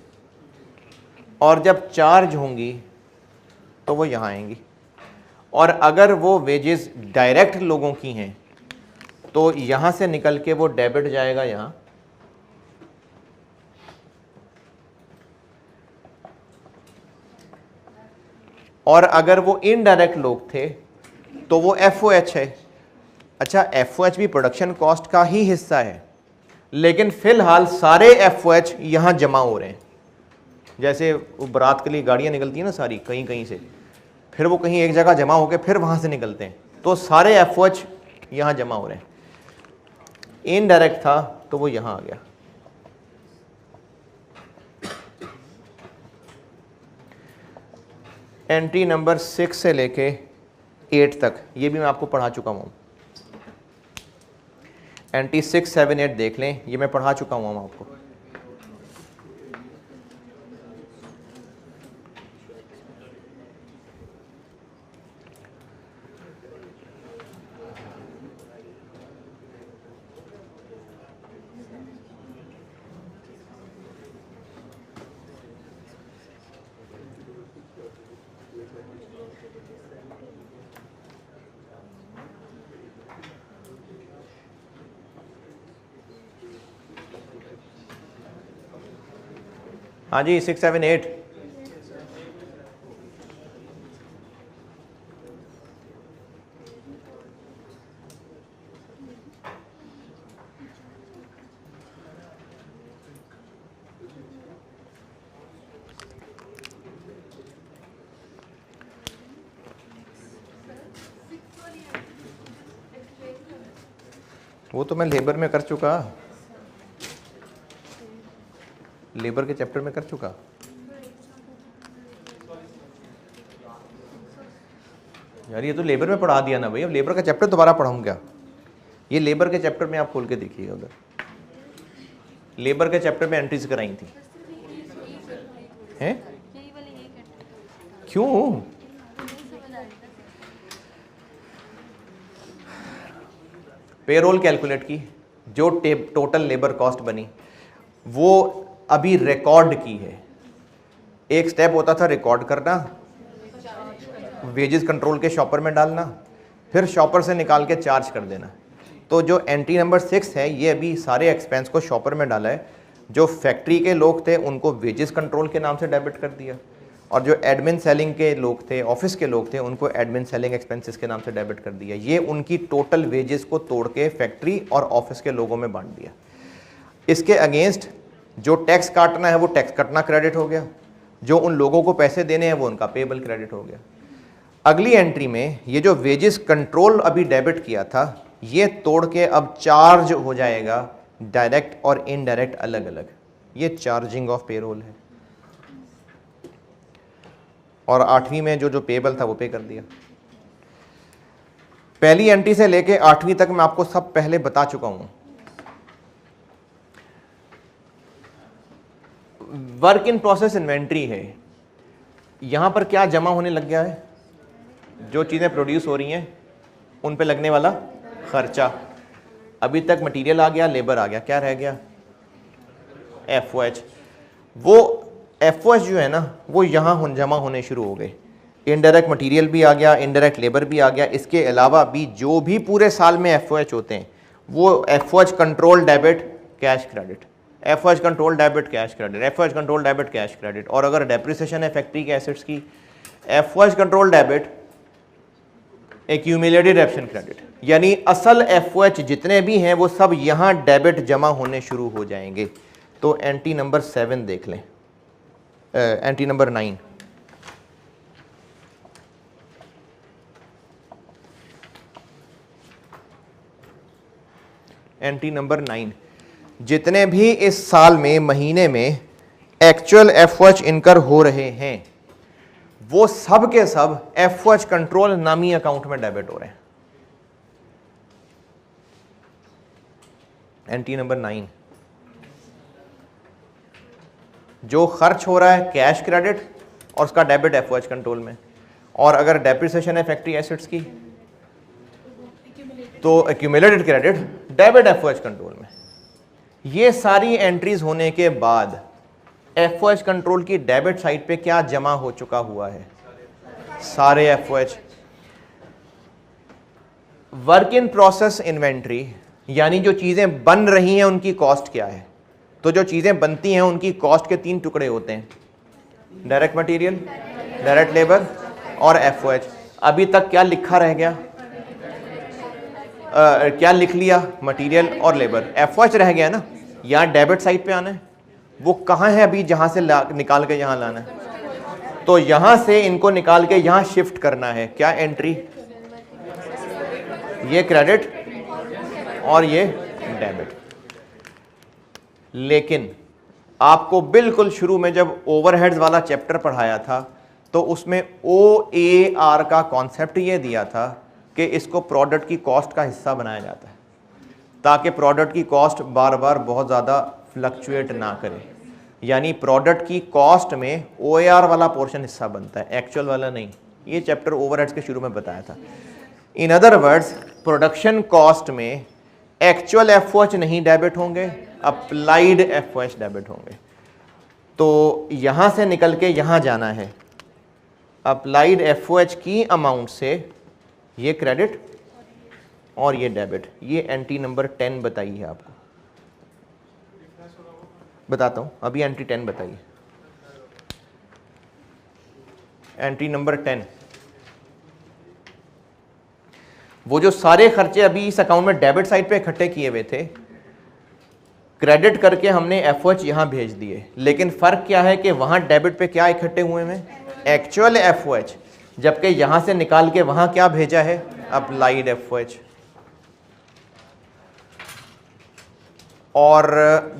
और जब चार्ज होंगी तो वो यहाँ आएंगी। और अगर वो वेजेस डायरेक्ट लोगों की हैं तो यहाँ से निकल के वो डेबिट जाएगा यहाँ, और अगर वो इनडायरेक्ट लोग थे तो वो एफओएच है। अच्छा, एफओएच भी प्रोडक्शन कॉस्ट का ही हिस्सा है, लेकिन फिलहाल सारे एफओएच यहाँ जमा हो रहे हैं। जैसे वो बारात के लिए गाड़ियाँ निकलती हैं ना सारी, कहीं कहीं से, फिर वो कहीं एक जगह जमा होकर फिर वहाँ से निकलते हैं, तो सारे एफओएच यहाँ जमा हो रहे हैं। इनडायरेक्ट था तो वो यहाँ आ गया। एंट्री नंबर 6 से लेके 8 तक ये भी मैं आपको पढ़ा चुका हूँ। एंट्री 6, 7, 8 देख लें, ये मैं पढ़ा चुका हूँ आपको। हाँ जी, 6, 7, 8। वो तो मैं लेबर में कर चुका, लेबर के चैप्टर में कर चुका। यार ये तो लेबर में पढ़ा दिया ना भाई, अब लेबर का चैप्टर दोबारा पढ़ाऊँ क्या? ये लेबर के चैप्टर में आप खोल के देखिएगा, उधर लेबर के चैप्टर में एंट्रीज कराई थी। हैं? क्यों? पेरोल कैलकुलेट की, जो टोटल लेबर कॉस्ट बनी वो अभी रिकॉर्ड की है। एक स्टेप होता था रिकॉर्ड करना, वेजेस कंट्रोल के शॉपर में डालना, फिर शॉपर से निकाल के चार्ज कर देना। तो जो एंट्री नंबर 6 है ये अभी सारे एक्सपेंस को शॉपर में डाला है। जो फैक्ट्री के लोग थे उनको वेजेस कंट्रोल के नाम से डेबिट कर दिया, और जो एडमिन सेलिंग के लोग थे, ऑफिस के लोग थे, उनको एडमिन सेलिंग एक्सपेंसेस के नाम से डेबिट कर दिया। ये उनकी टोटल वेजेस को तोड़ के फैक्ट्री और ऑफिस के लोगों में बांट दिया। इसके अगेंस्ट जो टैक्स काटना है वो टैक्स कटना क्रेडिट हो गया, जो उन लोगों को पैसे देने हैं वो उनका पेबल क्रेडिट हो गया। अगली एंट्री में ये जो वेजेस कंट्रोल अभी डेबिट किया था ये तोड़ के अब चार्ज हो जाएगा, डायरेक्ट और इनडायरेक्ट अलग अलग। ये चार्जिंग ऑफ पेरोल है। और 8वीं में जो पेबल था वो पे कर दिया। पहली एंट्री से लेके 8वीं तक मैं आपको सब पहले बता चुका हूं। वर्क इन प्रोसेस इन्वेंट्री है। यहां पर क्या जमा होने लग गया है? जो चीजें प्रोड्यूस हो रही हैं उन पे लगने वाला खर्चा। अभी तक मटेरियल आ गया, लेबर आ गया, क्या रह गया? एफओएच। वो एफओएच जो है ना वो यहाँ जमा होने शुरू हो गए। इनडायरेक्ट मटेरियल भी आ गया, इनडायरेक्ट लेबर भी आ गया। इसके अलावा भी जो भी पूरे साल में एफओएच होते हैं वो FOH control debit cash credit, FOH control debit cash credit, FOH control debit cash credit. और अगर डेप्रिसिएशन है फैक्ट्री के एसेट्स की, FOH control debit accumulated option credit. यानी असल एफओएच जितने भी हैं वो सब यहाँ डेबिट जमा होने शुरू हो जाएंगे। तो एंट्री नंबर 7 देख लें, एंट्री नंबर 9। एंट्री नंबर 9, जितने भी इस साल में महीने में एक्चुअल एफओएच इनकर हो रहे हैं वो सब के सब एफओएच कंट्रोल नामी अकाउंट में डेबिट हो रहे हैं। एंट्री नंबर 9, जो खर्च हो रहा है कैश क्रेडिट और उसका डेबिट एफओएच कंट्रोल में। और अगर डेप्रिसिएशन है फैक्ट्री एसेट्स की तो accumulated credit debit FOH control में। ये सारी एंट्रीज होने के बाद एफओएच कंट्रोल की डेबिट साइड पे क्या जमा हो चुका हुआ है? सारे FOH. Work in process inventory यानी जो चीजें बन रही हैं उनकी कॉस्ट क्या है? तो जो चीजें बनती हैं उनकी कॉस्ट के 3 टुकड़े होते हैं, डायरेक्ट मटेरियल, डायरेक्ट लेबर और एफओएच। अभी तक क्या लिखा रह गया? क्या लिख लिया? मटेरियल और लेबर। एफओएच रह गया ना, यहाँ डेबिट साइड पे आना है। वो कहाँ है अभी जहाँ से निकाल के यहाँ लाना है? तो यहाँ से इनको निकाल के यहाँ शिफ्ट करना है। क्या एंट्री? ये क्रेडिट और ये डेबिट। लेकिन आपको बिल्कुल शुरू में जब ओवरहेड्स वाला चैप्टर पढ़ाया था तो उसमें OAR का कॉन्सेप्ट ये दिया था कि इसको प्रोडक्ट की कॉस्ट का हिस्सा बनाया जाता है ताकि प्रोडक्ट की कॉस्ट बार बार बहुत ज़्यादा फ्लक्चुएट ना करे। यानी प्रोडक्ट की कॉस्ट में OAR वाला पोर्शन हिस्सा बनता है, एक्चुअल वाला नहीं। ये चैप्टर ओवरहेड्स के शुरू में बताया था। In other words, production cost में एक्चुअल FOH नहीं डेबिट होंगे, अप्लाइड FOH डेबिट होंगे। तो यहाँ से निकल के यहाँ जाना है, अप्लाइड FOH की अमाउंट से ये क्रेडिट और ये डेबिट। ये एंट्री नंबर 10 बताई है आपको, बताता हूँ अभी। एंट्री 10 बताइए, एंट्री नंबर 10। वो जो सारे खर्चे अभी इस अकाउंट में डेबिट साइड पे इकट्ठे किए हुए थे, क्रेडिट करके हमने FOH यहां भेज दिए, लेकिन फर्क क्या है कि वहां डेबिट पे क्या इकट्ठे हुए हैं, एक्चुअल FOH, जबकि यहां से निकाल के वहां क्या भेजा है, अप्लाइड FOH। और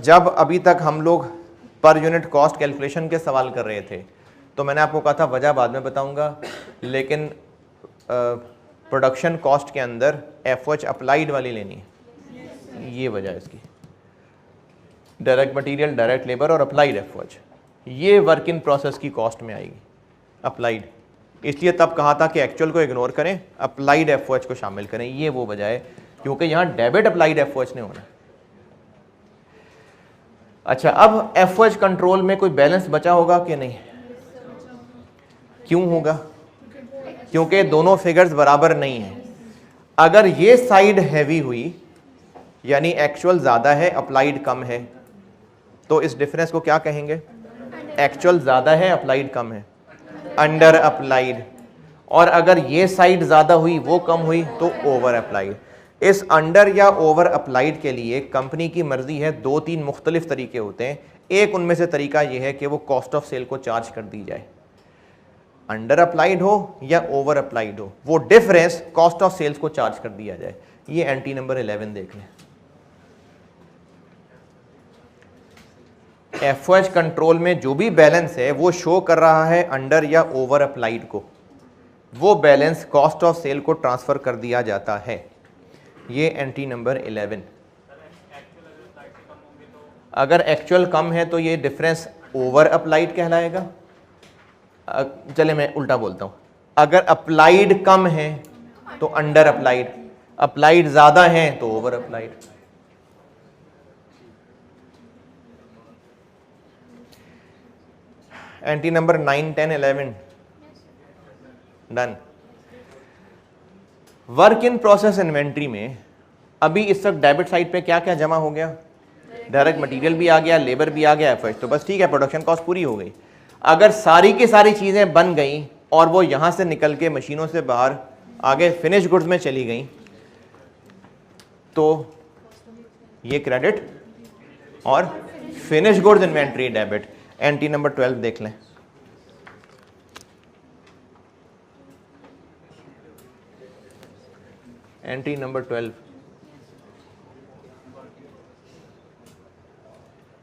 जब अभी तक हम लोग पर यूनिट कॉस्ट कैलकुलेशन के सवाल कर रहे थे तो मैंने आपको कहा था वजह बाद में बताऊंगा, लेकिन प्रोडक्शन कॉस्ट के अंदर FOH अप्लाइड वाली लेनी है। ये वजह है इसकी, डायरेक्ट मटेरियल, डायरेक्ट लेबर और अप्लाइड FOH। ये वर्क इन प्रोसेस की कॉस्ट में आएगी अप्लाइड। इसलिए तब कहा था कि एक्चुअल को इग्नोर करें, अप्लाइड FOH को शामिल करें। ये वो वजह है, क्योंकि यहाँ डेबिट अप्लाइड FOH ने होना। अच्छा, अब FOH कंट्रोल में कोई बैलेंस बचा होगा कि नहीं? क्यों होगा? क्योंकि दोनों फिगर्स बराबर नहीं हैं। अगर ये साइड हैवी हुई, यानी एक्चुअल ज़्यादा है अप्लाइड कम है, तो इस डिफरेंस को क्या कहेंगे? एक्चुअल ज़्यादा है अप्लाइड कम है, अंडर अप्लाइड। और अगर ये साइड ज़्यादा हुई वो कम हुई तो ओवर अप्लाइड। इस अंडर या ओवर अप्लाइड के लिए कंपनी की मर्जी है, 2-3 मुख्तलिफ तरीके होते हैं। एक उनमें से तरीका यह है कि वो कॉस्ट ऑफ सेल को चार्ज कर दी जाए, अंडर अप्लाइड हो या ओवर अप्लाइड हो, वो डिफरेंस कॉस्ट ऑफ सेल्स को चार्ज कर दिया जाए। ये एंट्री नंबर 11 देख लें। FOH कंट्रोल में जो भी बैलेंस है वो शो कर रहा है अंडर या ओवर अप्लाइड को, वो बैलेंस कॉस्ट ऑफ सेल को ट्रांसफर कर दिया जाता है। ये एंट्री नंबर 11। अगर एक्चुअल कम है तो ये डिफरेंस ओवर अप्लाइड कहलाएगा। चले मैं उल्टा बोलता हूं, अगर अप्लाइड कम है तो अंडर अप्लाइड, अप्लाइड ज्यादा है तो over applied. Entry number 9, 10, 11 done. Work in process inventory में अभी इस वक्त डेबिट साइड पे क्या क्या जमा हो गया? डायरेक्ट मटेरियल भी आ गया, लेबर भी आ गया, FOH। तो बस ठीक है, प्रोडक्शन कॉस्ट पूरी हो गई। अगर सारी की सारी चीज़ें बन गई और वो यहाँ से निकल के मशीनों से बाहर आगे फिनिश गुड्स में चली गई तो ये क्रेडिट और finish goods inventory debit. Entry number 12 देख लें। एंट्री नंबर 12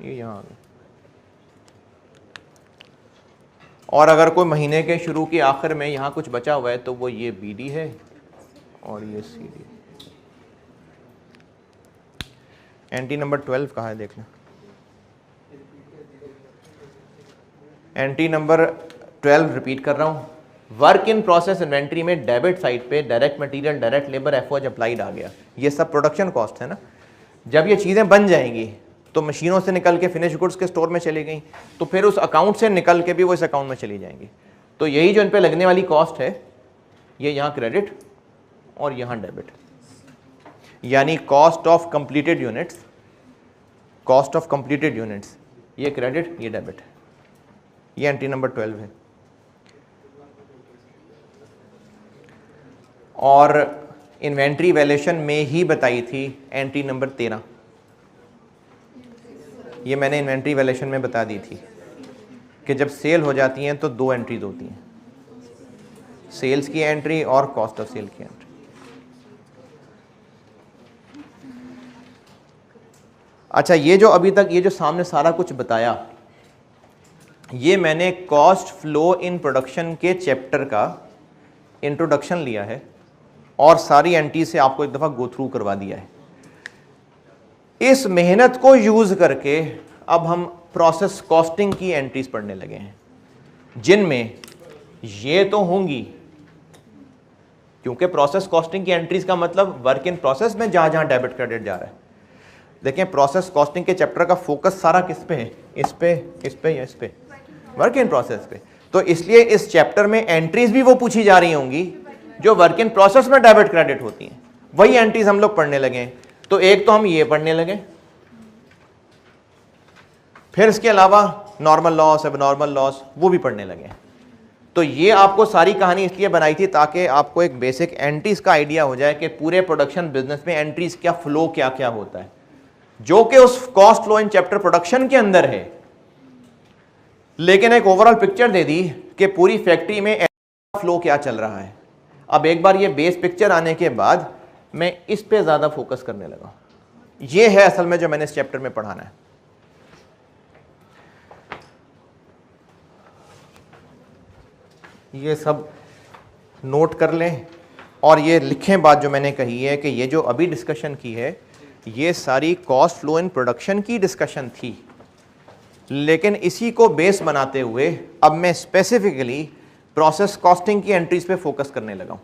ये यहाँ आ गया। और अगर कोई महीने के शुरू के आखिर में यहाँ कुछ बचा हुआ है तो वो ये BD है और ये CD। एंट्री नंबर 12 कहाँ है देख लें। एंट्री नंबर 12 रिपीट कर रहा हूँ। वर्क इन प्रोसेस इन्वेंट्री में डेबिट साइड पे direct material, direct labour, FOH applied आ गया। ये सब प्रोडक्शन कॉस्ट है ना। जब ये चीज़ें बन जाएंगी तो मशीनों से निकल के फिनिश गुड्स के स्टोर में चली गई, तो फिर उस अकाउंट से निकल के भी वो इस अकाउंट में चली जाएंगी। तो यही जो इन पे लगने वाली कॉस्ट है, ये यहाँ क्रेडिट और यहाँ डेबिट, यानी cost of completed units, cost of completed units, ये क्रेडिट, ये डेबिट। ये एंट्री नंबर 12 है। और इन्वेंट्री वैल्यूएशन में ही बताई थी एंट्री नंबर 13। ये मैंने इन्वेंट्री वैल्यूएशन में बता दी थी कि जब सेल हो जाती हैं तो 2 एंट्रीज होती हैं, सेल्स की एंट्री और कॉस्ट ऑफ सेल की एंट्री। अच्छा, ये जो अभी तक ये जो सामने सारा कुछ बताया, ये मैंने कॉस्ट फ्लो इन प्रोडक्शन के चैप्टर का इंट्रोडक्शन लिया है और सारी एंट्री से आपको एक दफ़ा गो थ्रू करवा दिया है। इस मेहनत को यूज़ करके अब हम प्रोसेस कॉस्टिंग की एंट्रीज पढ़ने लगे हैं, जिनमें ये तो होंगी, क्योंकि प्रोसेस कॉस्टिंग की एंट्रीज का मतलब वर्क इन प्रोसेस में जहां जहां डेबिट क्रेडिट जा रहा है। देखें, प्रोसेस कॉस्टिंग के चैप्टर का फोकस सारा किस पे है? इस पे या इस पे? वर्क इन प्रोसेस पे। तो इसलिए इस चैप्टर में एंट्रीज भी वो पूछी जा रही होंगी जो वर्क इन प्रोसेस में डेबिट क्रेडिट होती हैं, वही एंट्रीज हम लोग पढ़ने लगे हैं। तो एक तो हम ये पढ़ने लगे, फिर इसके अलावा नॉर्मल लॉस, एबनॉर्मल लॉस, वो भी पढ़ने लगे। तो ये आपको सारी कहानी इसलिए बनाई थी ताकि आपको एक बेसिक एंट्रीज का आइडिया हो जाए कि पूरे प्रोडक्शन बिजनेस में एंट्रीज क्या, फ्लो क्या क्या होता है, जो कि उस cost flow in chapter production के अंदर है, लेकिन एक ओवरऑल पिक्चर दे दी कि पूरी फैक्ट्री में फ्लो क्या चल रहा है। अब एक बार ये बेस पिक्चर आने के बाद मैं इस पे ज्यादा फोकस करने लगा। ये है असल में जो मैंने इस चैप्टर में पढ़ाना है। ये सब नोट कर लें और ये लिखें बात जो मैंने कही है कि ये जो अभी डिस्कशन की है, ये सारी कॉस्ट फ्लो इन प्रोडक्शन की डिस्कशन थी, लेकिन इसी को बेस बनाते हुए अब मैं स्पेसिफिकली प्रोसेस कॉस्टिंग की एंट्रीज पे फोकस करने लगा हूं।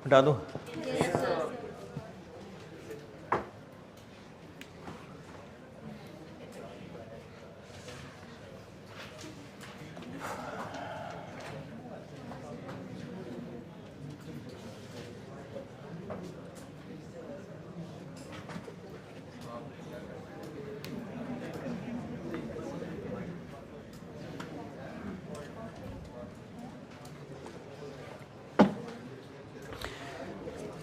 हटा दूं?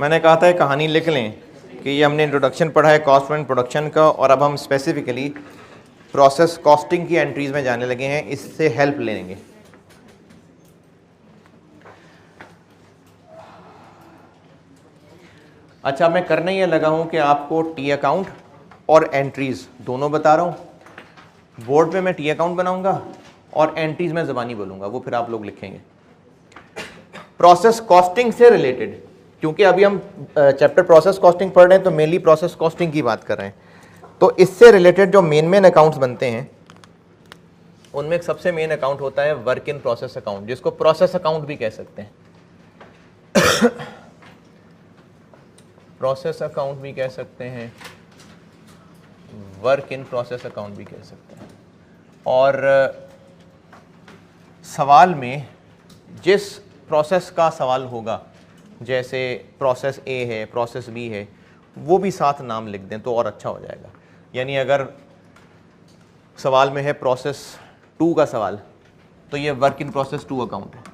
मैंने कहा था कहानी लिख लें कि ये हमने इंट्रोडक्शन पढ़ा है कॉस्ट एंड प्रोडक्शन का, और अब हम स्पेसिफिकली प्रोसेस कॉस्टिंग की एंट्रीज में जाने लगे हैं, इससे हेल्प लेंगे। अच्छा, मैं करने ये लगा हूँ कि आपको टी अकाउंट और एंट्रीज दोनों बता रहा हूँ। बोर्ड पे मैं टी अकाउंट बनाऊंगा और एंट्रीज में ज़बानी बोलूँगा, वो फिर आप लोग लिखेंगे। प्रोसेस कॉस्टिंग से रिलेटेड, क्योंकि अभी हम चैप्टर प्रोसेस कॉस्टिंग पढ़ रहे हैं तो मेनली प्रोसेस कॉस्टिंग की बात कर रहे हैं, तो इससे रिलेटेड जो मेन अकाउंट्स बनते हैं उनमें एक सबसे मेन अकाउंट होता है वर्क इन प्रोसेस अकाउंट, जिसको प्रोसेस अकाउंट भी कह सकते हैं। प्रोसेस अकाउंट भी कह सकते हैं, वर्क इन प्रोसेस अकाउंट भी कह सकते हैं। और सवाल में जिस प्रोसेस का सवाल होगा, जैसे प्रोसेस ए है, प्रोसेस बी है, वो भी साथ नाम लिख दें तो और अच्छा हो जाएगा। यानी अगर सवाल में है प्रोसेस 2 का सवाल, तो ये वर्क इन प्रोसेस 2 अकाउंट है।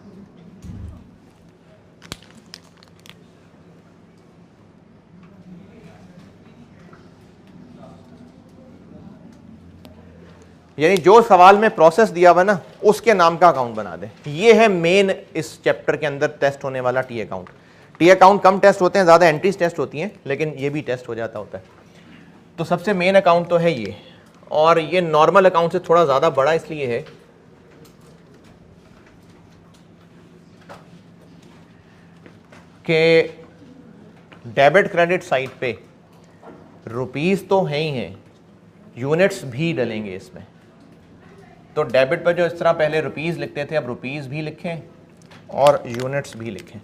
यानी जो सवाल में प्रोसेस दिया हुआ ना उसके नाम का अकाउंट बना दें। ये है मेन इस चैप्टर के अंदर टेस्ट होने वाला टी अकाउंट। टी अकाउंट कम टेस्ट होते हैं, ज़्यादा एंट्रीज टेस्ट होती हैं, लेकिन ये भी टेस्ट हो जाता होता है। तो सबसे मेन अकाउंट तो है ये, और ये नॉर्मल अकाउंट से थोड़ा ज़्यादा बड़ा इसलिए है कि डेबिट क्रेडिट साइड पे रुपीस तो हैं ही हैं, यूनिट्स भी डलेंगे इसमें। तो डेबिट पर जो इस तरह पहले रुपीस लिखते थे, अब रुपीस भी लिखें और यूनिट्स भी लिखें,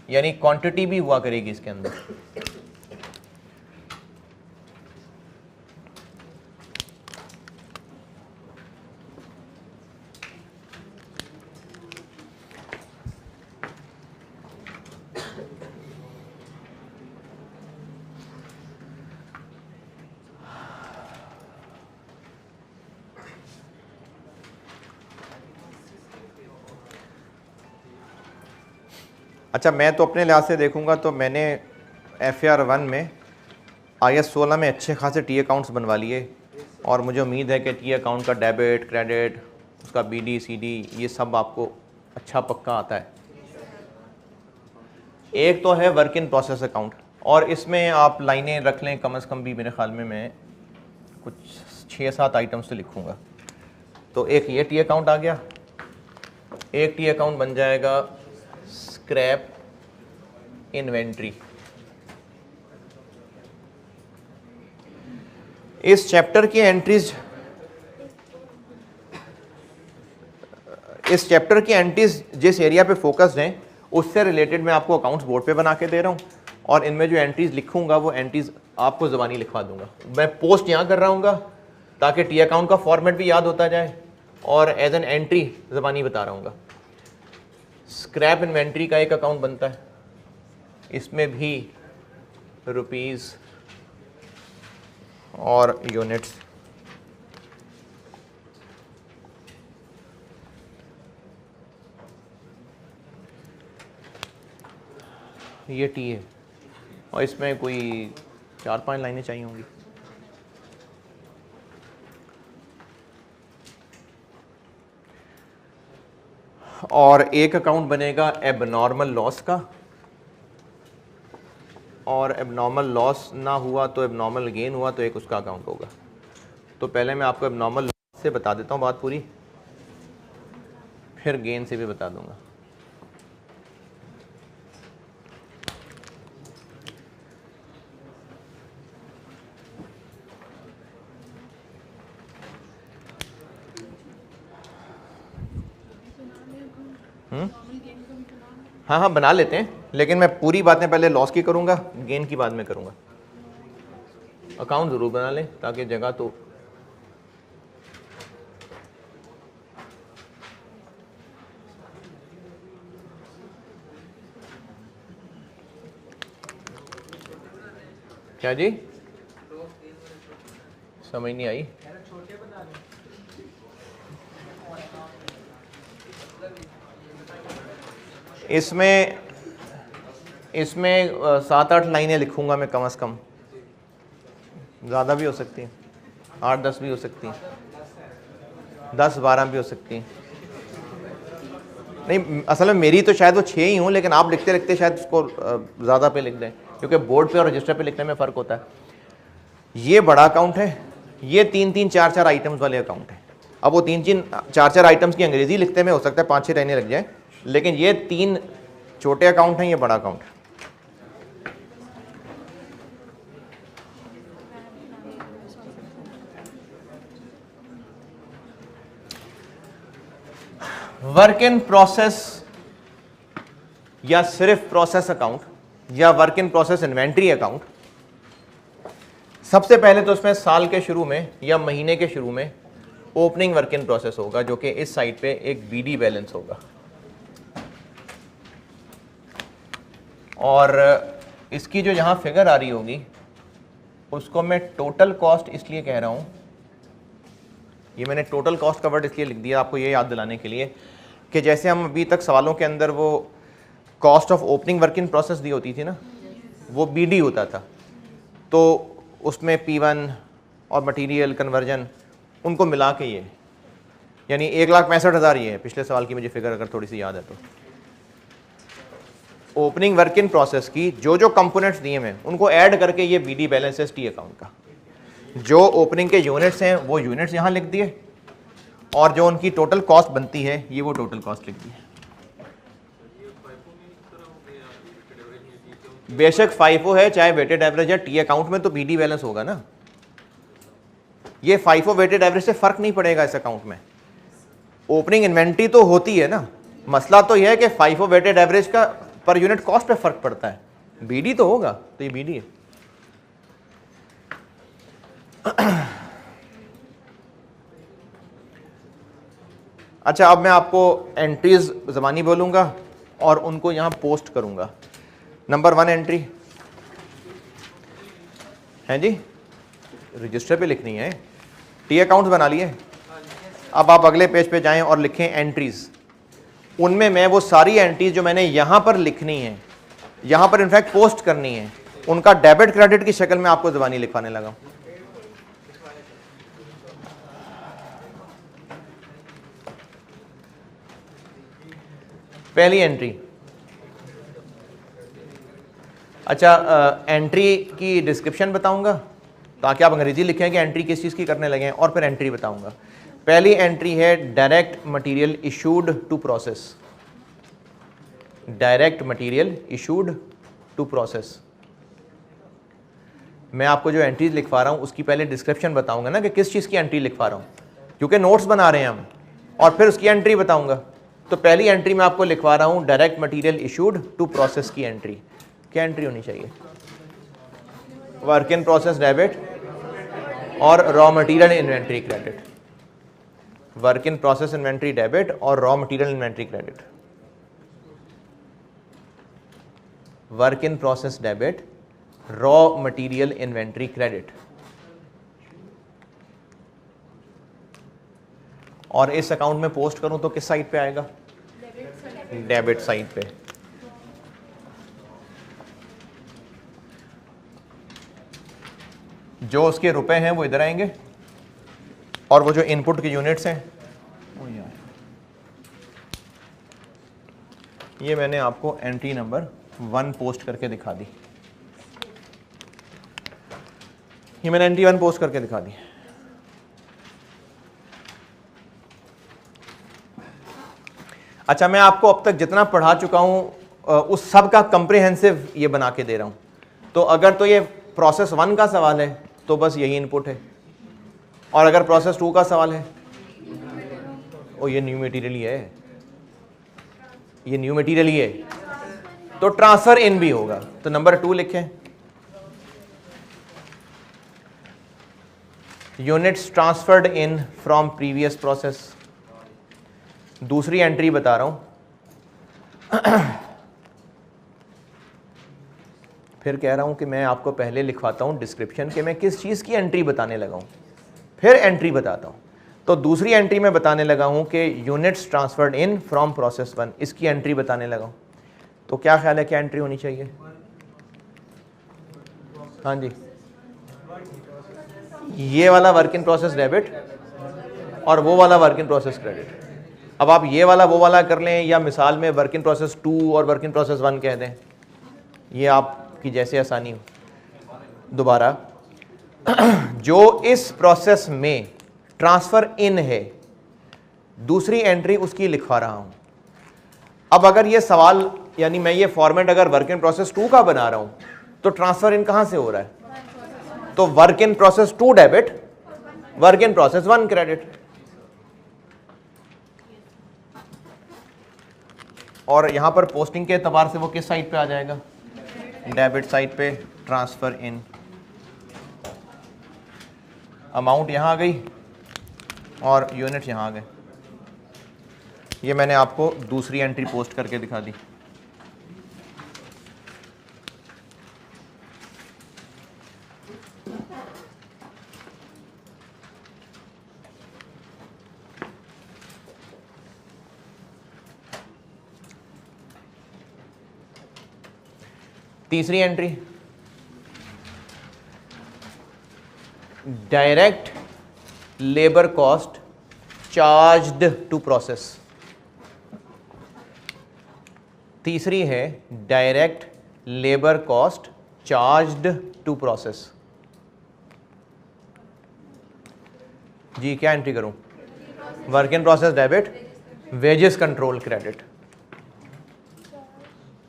यानी क्वांटिटी भी हुआ करेगी इसके अंदर। अच्छा, मैं तो अपने लिहाज से देखूंगा तो मैंने FAR 1 में IS 16 में अच्छे खासे टी अकाउंट्स बनवा लिए, और मुझे उम्मीद है कि टी अकाउंट का डेबिट क्रेडिट, उसका BD CD ये सब आपको अच्छा पक्का आता है। एक तो है वर्क इन प्रोसेस अकाउंट, और इसमें आप लाइनें रख लें कम से कम भी, मेरे ख्याल में मैं कुछ 6-7 आइटम्स तो लिखूँगा। तो एक ये टी अकाउंट आ गया, एक टी अकाउंट बन जाएगा स्क्रैप इन्वेंट्री। इस चैप्टर की एंट्रीज जिस एरिया पे फोकस्ड हैं उससे रिलेटेड मैं आपको अकाउंट्स बोर्ड पे बना के दे रहा हूँ, और इनमें जो एंट्रीज लिखूंगा वो एंट्रीज आपको ज़बानी लिखवा दूंगा। मैं पोस्ट यहाँ कर रहा हूँ ताकि टी अकाउंट का फॉर्मेट भी याद होता जाए, और एज एन एंट्री ज़बानी बता रहा हूँ। स्क्रैप इन्वेंट्री का एक अकाउंट बनता है, इसमें भी रुपीस और यूनिट्स। ये टी है, और इसमें कोई 4-5 लाइनें चाहिए होंगी। और एक अकाउंट बनेगा एबनॉर्मल लॉस का, और एबनॉर्मल लॉस ना हुआ तो एबनॉर्मल गेन हुआ तो एक उसका अकाउंट होगा। तो पहले मैं आपको एबनॉर्मल लॉस से बता देता हूँ बात पूरी, फिर गेन से भी बता दूंगा। हाँ हाँ बना लेते हैं, लेकिन मैं पूरी बातें पहले लॉस की करूँगा, गेन की बाद में करूँगा। अकाउंट ज़रूर बना लें ताकि जगह तो क्या जी समझ नहीं आई। इसमें 7-8 लाइनें लिखूंगा मैं कम से कम, ज़्यादा भी हो सकती हैं, 8-10 भी हो सकती हैं, 10-12 भी हो सकती हैं। नहीं, असल में मेरी तो शायद वो 6 ही हूँ, लेकिन आप लिखते लिखते शायद उसको ज़्यादा पे लिख दें, क्योंकि बोर्ड पे और रजिस्टर पे लिखने में फ़र्क होता है। ये बड़ा अकाउंट है, ये 3-3, 4-4 आइटम्स वाले अकाउंट है। अब वो 3-3, 4-4 आइटम्स की अंग्रेज़ी लिखते में हो सकता है 5-6 लाइनें लग जाए, लेकिन ये 3 छोटे अकाउंट हैं, ये बड़ा अकाउंट है। वर्क इन प्रोसेस या सिर्फ प्रोसेस अकाउंट या work in process inventory account, सबसे पहले तो उसमें साल के शुरू में या महीने के शुरू में ओपनिंग वर्क इन प्रोसेस होगा, जो कि इस साइड पे एक BD बैलेंस होगा। और इसकी जो यहाँ फिगर आ रही होगी उसको मैं टोटल कॉस्ट इसलिए कह रहा हूँ, ये मैंने टोटल कॉस्ट का वर्ड इसलिए लिख दिया आपको ये याद दिलाने के लिए कि जैसे हम अभी तक सवालों के अंदर वो cost of opening work in process दी होती थी ना, वो BD होता था। तो उसमें P1 और मटेरियल कन्वर्जन उनको मिला के ये, यानी 1,65,000 ये है। पिछले सवाल की मुझे फिगर अगर थोड़ी सी याद है तो ओपनिंग वर्क इन प्रोसेस की जो जो कंपोनेंट्स दिए हैं उनको ऐड करके ये बीडी बैलेंस है टी अकाउंट का। जो ओपनिंग के यूनिट्स हैं वो यूनिट्स यहाँ लिख दिए, और जो उनकी टोटल कॉस्ट बनती है ये वो टोटल कॉस्ट लिख दी है। बेशक फाइफो है चाहे वेटेड एवरेज है, टी अकाउंट में तो बीडी बैलेंस होगा ना। ये फाइफो वेटेड एवरेज से फर्क नहीं पड़ेगा इस अकाउंट में। ओपनिंग इन्वेंट्री तो होती है ना, मसला तो यह है कि फाइफो वेटेड एवरेज का पर यूनिट कॉस्ट पे फर्क पड़ता है। बीडी तो होगा, तो ये बीडी है। अच्छा, अब मैं आपको एंट्रीज ज़बानी बोलूँगा और उनको यहाँ पोस्ट करूँगा। नंबर 1 एंट्री है जी, रजिस्टर पे लिखनी है। टी अकाउंट्स बना लिए। अब आप अगले पेज पे जाएं और लिखें एंट्रीज। उनमें मैं वो सारी एंट्रीज जो मैंने यहाँ पर लिखनी है, यहाँ पर इनफैक्ट पोस्ट करनी है, उनका डेबिट क्रेडिट की शक्ल में आपको ज़बानी लिखवाने लगा हूँ। पहली एंट्री, अच्छा एंट्री की डिस्क्रिप्शन बताऊंगा ताकि आप अंग्रेजी लिखें कि एंट्री किस चीज़ की करने लगे हैं, और फिर एंट्री बताऊंगा। पहली एंट्री है direct material issued to process. Direct material issued to process. मैं आपको जो एंट्रीज लिखवा रहा हूँ उसकी पहले डिस्क्रिप्शन बताऊंगा ना कि किस चीज़ की एंट्री लिखवा रहा हूँ, क्योंकि नोट्स बना रहे हैं हम, और फिर उसकी एंट्री बताऊंगा। तो पहली एंट्री मैं आपको लिखवा रहा हूँ direct material issued to process की एंट्री। क्या एंट्री होनी चाहिए? वर्क इन प्रोसेस डेबिट और raw material inventory credit. Work in process inventory debit और raw material inventory credit. Work in process debit, raw material inventory credit. और इस account में post करूं तो किस साइड पे आएगा? डेबिट साइड पे। जो उसके रुपए हैं वो इधर आएंगे, और वो जो इनपुट के यूनिट्स हैं वो यहाँ। ये मैंने आपको एंट्री नंबर 1 पोस्ट करके दिखा दी। ये मैंने एंट्री 1 पोस्ट करके दिखा दी। अच्छा, मैं आपको अब तक जितना पढ़ा चुका हूं उस सब का कंप्रिहेंसिव ये बना के दे रहा हूं। तो अगर तो ये प्रोसेस 1 का सवाल है तो बस यही इनपुट है, और अगर प्रोसेस 2 का सवाल है ओ ये न्यू मटेरियल ही है, ये न्यू मटेरियल ही है, तो ट्रांसफर इन भी होगा। तो नंबर 2 लिखें, units transferred in from previous process. दूसरी एंट्री बता रहा हूं। फिर कह रहा हूं कि मैं आपको पहले लिखवाता हूं डिस्क्रिप्शन के मैं किस चीज़ की एंट्री बताने लगा हूं, फिर एंट्री बताता हूं। तो दूसरी एंट्री में बताने लगा हूं कि units transferred in from process 1, इसकी एंट्री बताने लगा हूं। तो क्या ख्याल है क्या एंट्री होनी चाहिए? हाँ जी, ये वाला वर्क इन प्रोसेस डेबिट और वो वाला वर्क इन प्रोसेस क्रेडिट। अब आप ये वाला वो वाला कर लें, या मिसाल में वर्क इन प्रोसेस 2 और वर्क इन प्रोसेस 1 कह दें, ये आपकी जैसे आसानी हो। दोबारा, जो इस प्रोसेस में ट्रांसफर इन है, दूसरी एंट्री उसकी लिखवा रहा हूं। अब अगर ये सवाल, यानी मैं ये फॉर्मेट अगर वर्क इन प्रोसेस 2 का बना रहा हूं, तो ट्रांसफर इन कहां से हो रहा है? तो work in process 2 debit, work in process 1 credit. और यहां पर पोस्टिंग के एतबार से वो किस साइड पे आ जाएगा? डेबिट साइड पे। ट्रांसफर इन, अमाउंट यहां आ गई और यूनिट यहां आ गए। ये मैंने आपको दूसरी एंट्री पोस्ट करके दिखा दी। तीसरी entry, direct labour cost charged to process. तीसरी है direct labour cost charged to process. जी क्या एंट्री करूं? Work in process debit, wages control credit.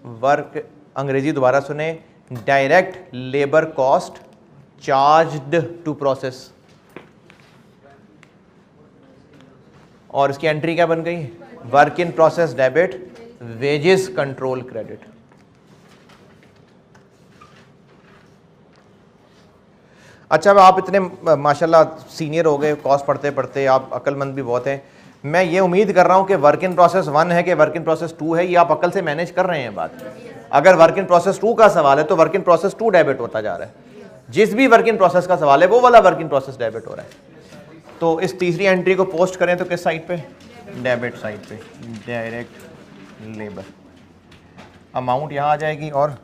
Work, अंग्रेजी दोबारा सुने, direct labour cost charged to process, और इसकी एंट्री क्या बन गई? Work in process debit, wages control credit. अच्छा, अब आप इतने माशाल्लाह सीनियर हो गए, कॉस्ट पढ़ते पढ़ते आप अक्लमंद भी बहुत हैं। मैं ये उम्मीद कर रहा हूँ कि वर्क इन प्रोसेस 1 है कि वर्क इन प्रोसेस 2 है, ये आप अकल से मैनेज कर रहे हैं बात। अगर वर्क इन प्रोसेस 2 का सवाल है तो वर्क इन प्रोसेस 2 डेबिट होता जा रहा है। जिस भी वर्क इन प्रोसेस का सवाल है वो वाला वर्क इन प्रोसेस डेबिट हो रहा है। तो इस तीसरी एंट्री को पोस्ट करें तो किस साइड पे? डेबिट साइड पे। डायरेक्ट लेबर, अमाउंट यहाँ आ जाएगी और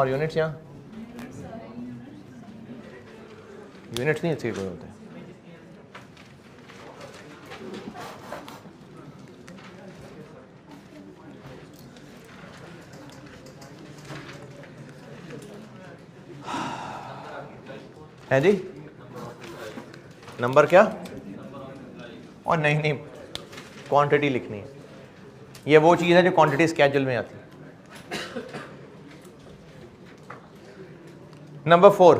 यूनिट्स यहाँ, यूनिट्स नहीं अच्छे कोई होते। है जी, नंबर क्या? और नहीं, क्वांटिटी लिखनी है। ये वो चीज़ है जो क्वांटिटी स्केड्यूल में आती है। Number 4,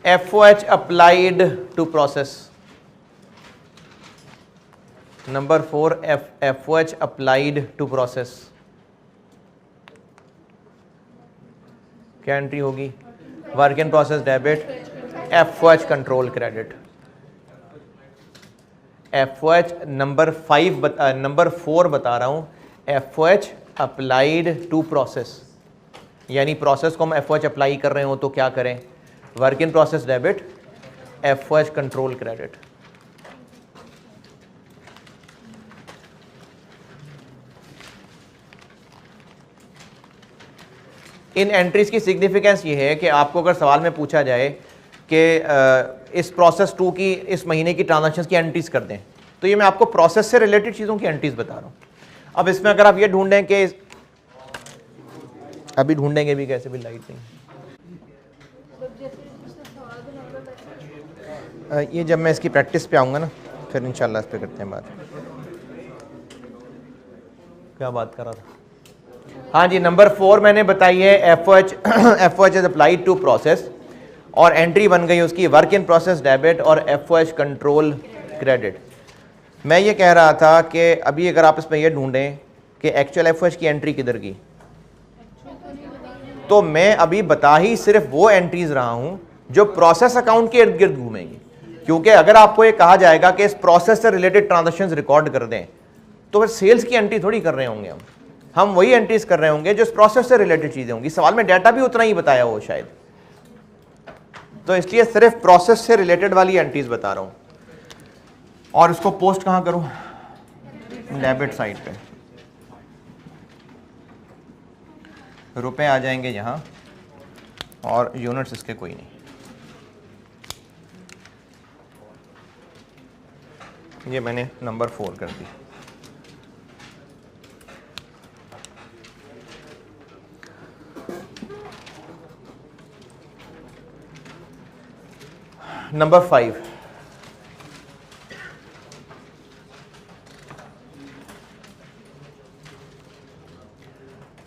FOH applied to process. Number 4, FOH applied to process. क्या एंट्री होगी? Work in process debit, FOH control credit. FOH number 4 बता रहा हूं, FOH अप्लाइड टू प्रोसेस, यानी प्रोसेस को हम FOH अप्लाई कर रहे हो तो क्या करें? Work in process debit, FOH control credit. In entries की सिग्निफिकेंस ये है कि आपको अगर सवाल में पूछा जाए कि इस प्रोसेस 2 की इस महीने की ट्रांजैक्शंस की एंट्रीज कर दें, तो ये मैं आपको प्रोसेस से रिलेटेड चीज़ों की एंट्रीज बता रहा हूँ। अब इसमें अगर आप ये ढूंढें कि अभी ढूंढेंगे भी कैसे, भी लाइट नहीं, ये जब मैं इसकी प्रैक्टिस पे आऊँगा ना फिर इंशाल्लाह इस पे करते हैं बात। क्या बात कर रहा था? हाँ जी, नंबर 4 मैंने बताई है, FOH is applied to process, और एंट्री बन गई उसकी वर्क इन प्रोसेस डेबिट और FOH कंट्रोल क्रेडिट। मैं ये कह रहा था कि अभी अगर आप इसमें ये ढूंढें कि एक्चुअल FOH की एंट्री किधर की, तो मैं अभी बता ही सिर्फ वो एंट्रीज रहा हूं जो प्रोसेस अकाउंट के इर्द गिर्द घूमेंगी। क्योंकि अगर आपको ये कहा जाएगा कि इस प्रोसेस से रिलेटेड ट्रांजैक्शंस रिकॉर्ड कर दें, तो फिर सेल्स की एंट्री थोड़ी कर रहे होंगे हम वही एंट्रीज कर रहे होंगे जो इस प्रोसेस से रिलेटेड चीजें होंगी। सवाल में डाटा भी उतना ही बताया हो शायद, तो इसलिए सिर्फ प्रोसेस से रिलेटेड वाली एंट्रीज बता रहा हूं। और इसको पोस्ट कहां करूं? डेबिट साइड पे। रुपए आ जाएंगे यहां और यूनिट्स इसके कोई नहीं। ये मैंने नंबर 4 कर दी। Number 5,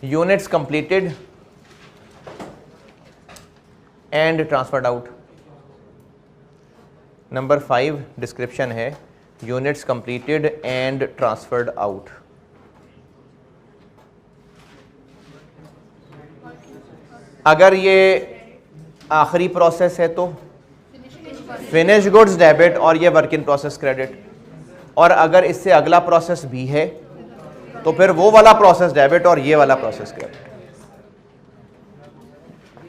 units completed and transferred out. Number 5 description है, units completed and transferred out. अगर ये आखिरी प्रोसेस है तो फिनिश गुड्स डेबिट और ये वर्क इन प्रोसेस क्रेडिट, और अगर इससे अगला प्रोसेस भी है तो फिर वो वाला प्रोसेस डेबिट और ये वाला प्रोसेस क्रेडिट।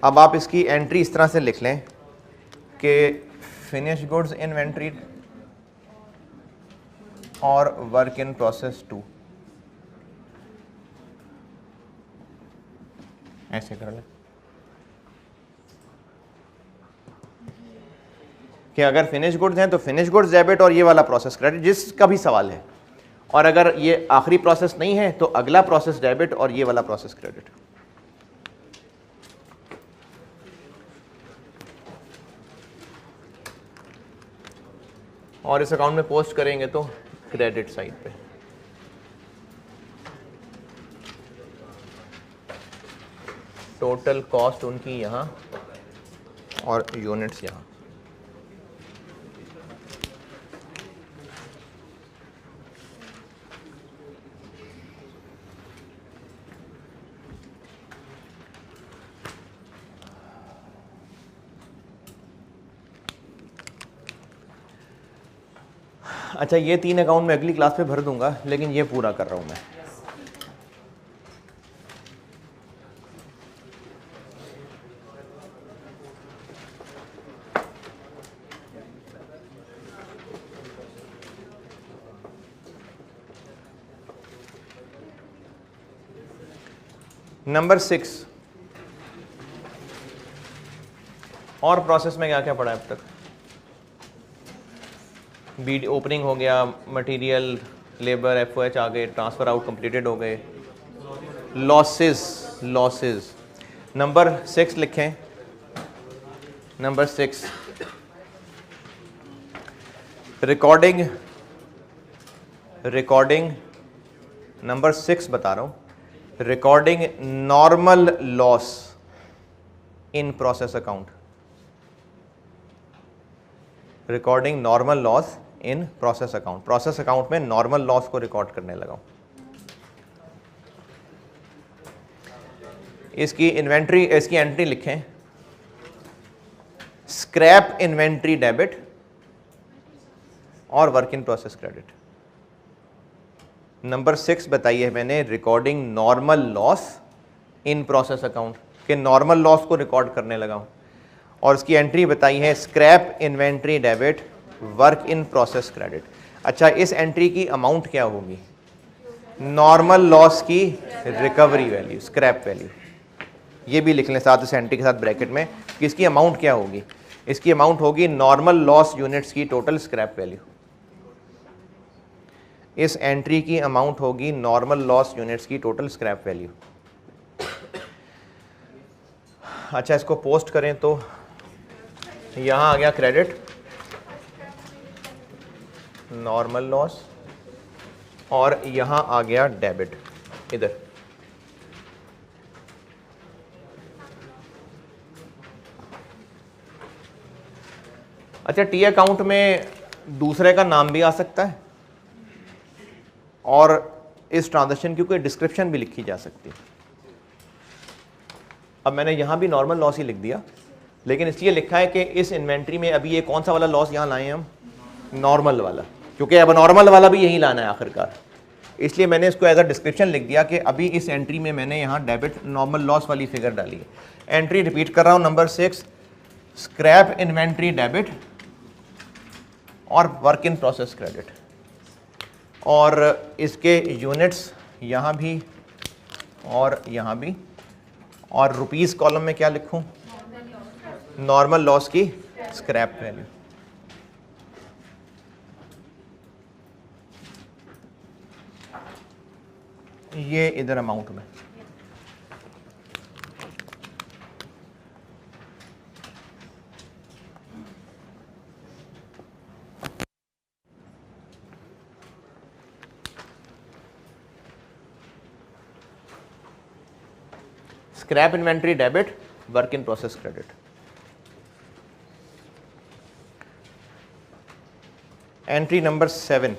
अब आप इसकी एंट्री इस तरह से लिख लें कि फिनिश गुड्स इन्वेंट्री और वर्क इन प्रोसेस 2 ऐसे कर लें कि अगर फिनिश गुड्स हैं तो फिनिश गुड्स डेबिट और ये वाला प्रोसेस क्रेडिट, जिसका भी सवाल है। और अगर ये आखिरी प्रोसेस नहीं है तो अगला प्रोसेस डेबिट और ये वाला प्रोसेस क्रेडिट। और इस अकाउंट में पोस्ट करेंगे तो क्रेडिट साइड पे। टोटल कॉस्ट उनकी यहाँ और यूनिट्स यहाँ। अच्छा, ये 3 अकाउंट मैं अगली क्लास पे भर दूंगा, लेकिन ये पूरा कर रहा हूँ मैं। नंबर 6, और प्रोसेस में क्या क्या पढ़ा है अब तक? बीड ओपनिंग हो गया, मटेरियल, लेबर, एफओएच आ गए, ट्रांसफर आउट कंप्लीटेड हो गए। लॉसेस नंबर 6 लिखें। नंबर 6 रिकॉर्डिंग नंबर 6 बता रहा हूँ, recording normal loss in process account. Recording normal loss in process account. Process account में नॉर्मल लॉस को रिकॉर्ड करने लगा हूं। इसकी इन्वेंट्री, इसकी एंट्री लिखें, स्क्रैप इन्वेंट्री डेबिट और work in process credit. Number 6 बताइए मैंने, recording normal loss in process account के नॉर्मल लॉस को रिकॉर्ड करने लगा हूं। और उसकी एंट्री बताई है scrap inventory debit, work in process credit. अच्छा, इस एंट्री की अमाउंट क्या होगी? नॉर्मल लॉस की रिकवरी वैल्यू, स्क्रैप वैल्यू। ये भी लिख लें साथ इस एंट्री के साथ ब्रैकेट में कि इसकी अमाउंट क्या होगी। इसकी अमाउंट होगी नॉर्मल लॉस यूनिट्स की टोटल स्क्रैप वैल्यू। इस एंट्री की अमाउंट होगी नॉर्मल लॉस यूनिट्स की टोटल स्क्रैप वैल्यू। अच्छा, इसको पोस्ट करें तो यहाँ आ गया क्रेडिट, नॉर्मल लॉस, और यहाँ आ गया डेबिट इधर। अच्छा, टी अकाउंट में दूसरे का नाम भी आ सकता है और इस ट्रांजैक्शन की कोई डिस्क्रिप्शन भी लिखी जा सकती है। अब मैंने यहाँ भी नॉर्मल लॉस ही लिख दिया, लेकिन इसलिए लिखा है कि इस इन्वेंट्री में अभी ये कौन सा वाला लॉस यहाँ लाए हैं हम? नॉर्मल वाला, क्योंकि अब नॉर्मल वाला भी यही लाना है आखिरकार। इसलिए मैंने इसको एज अ डिस्क्रिप्शन लिख दिया कि अभी इस एंट्री में मैंने यहाँ डेबिट नॉर्मल लॉस वाली फिगर डाली है। एंट्री रिपीट कर रहा हूँ, नंबर 6 स्क्रैप इन्वेंट्री डेबिट और वर्क इन प्रोसेस क्रेडिट। और इसके यूनिट्स यहाँ भी और यहाँ भी। और रुपीस कॉलम में क्या लिखूँ? नॉर्मल लॉस की स्क्रैप वैल्यू। ये इधर अमाउंट में। Scrap inventory debit, work in process credit. Entry number 7,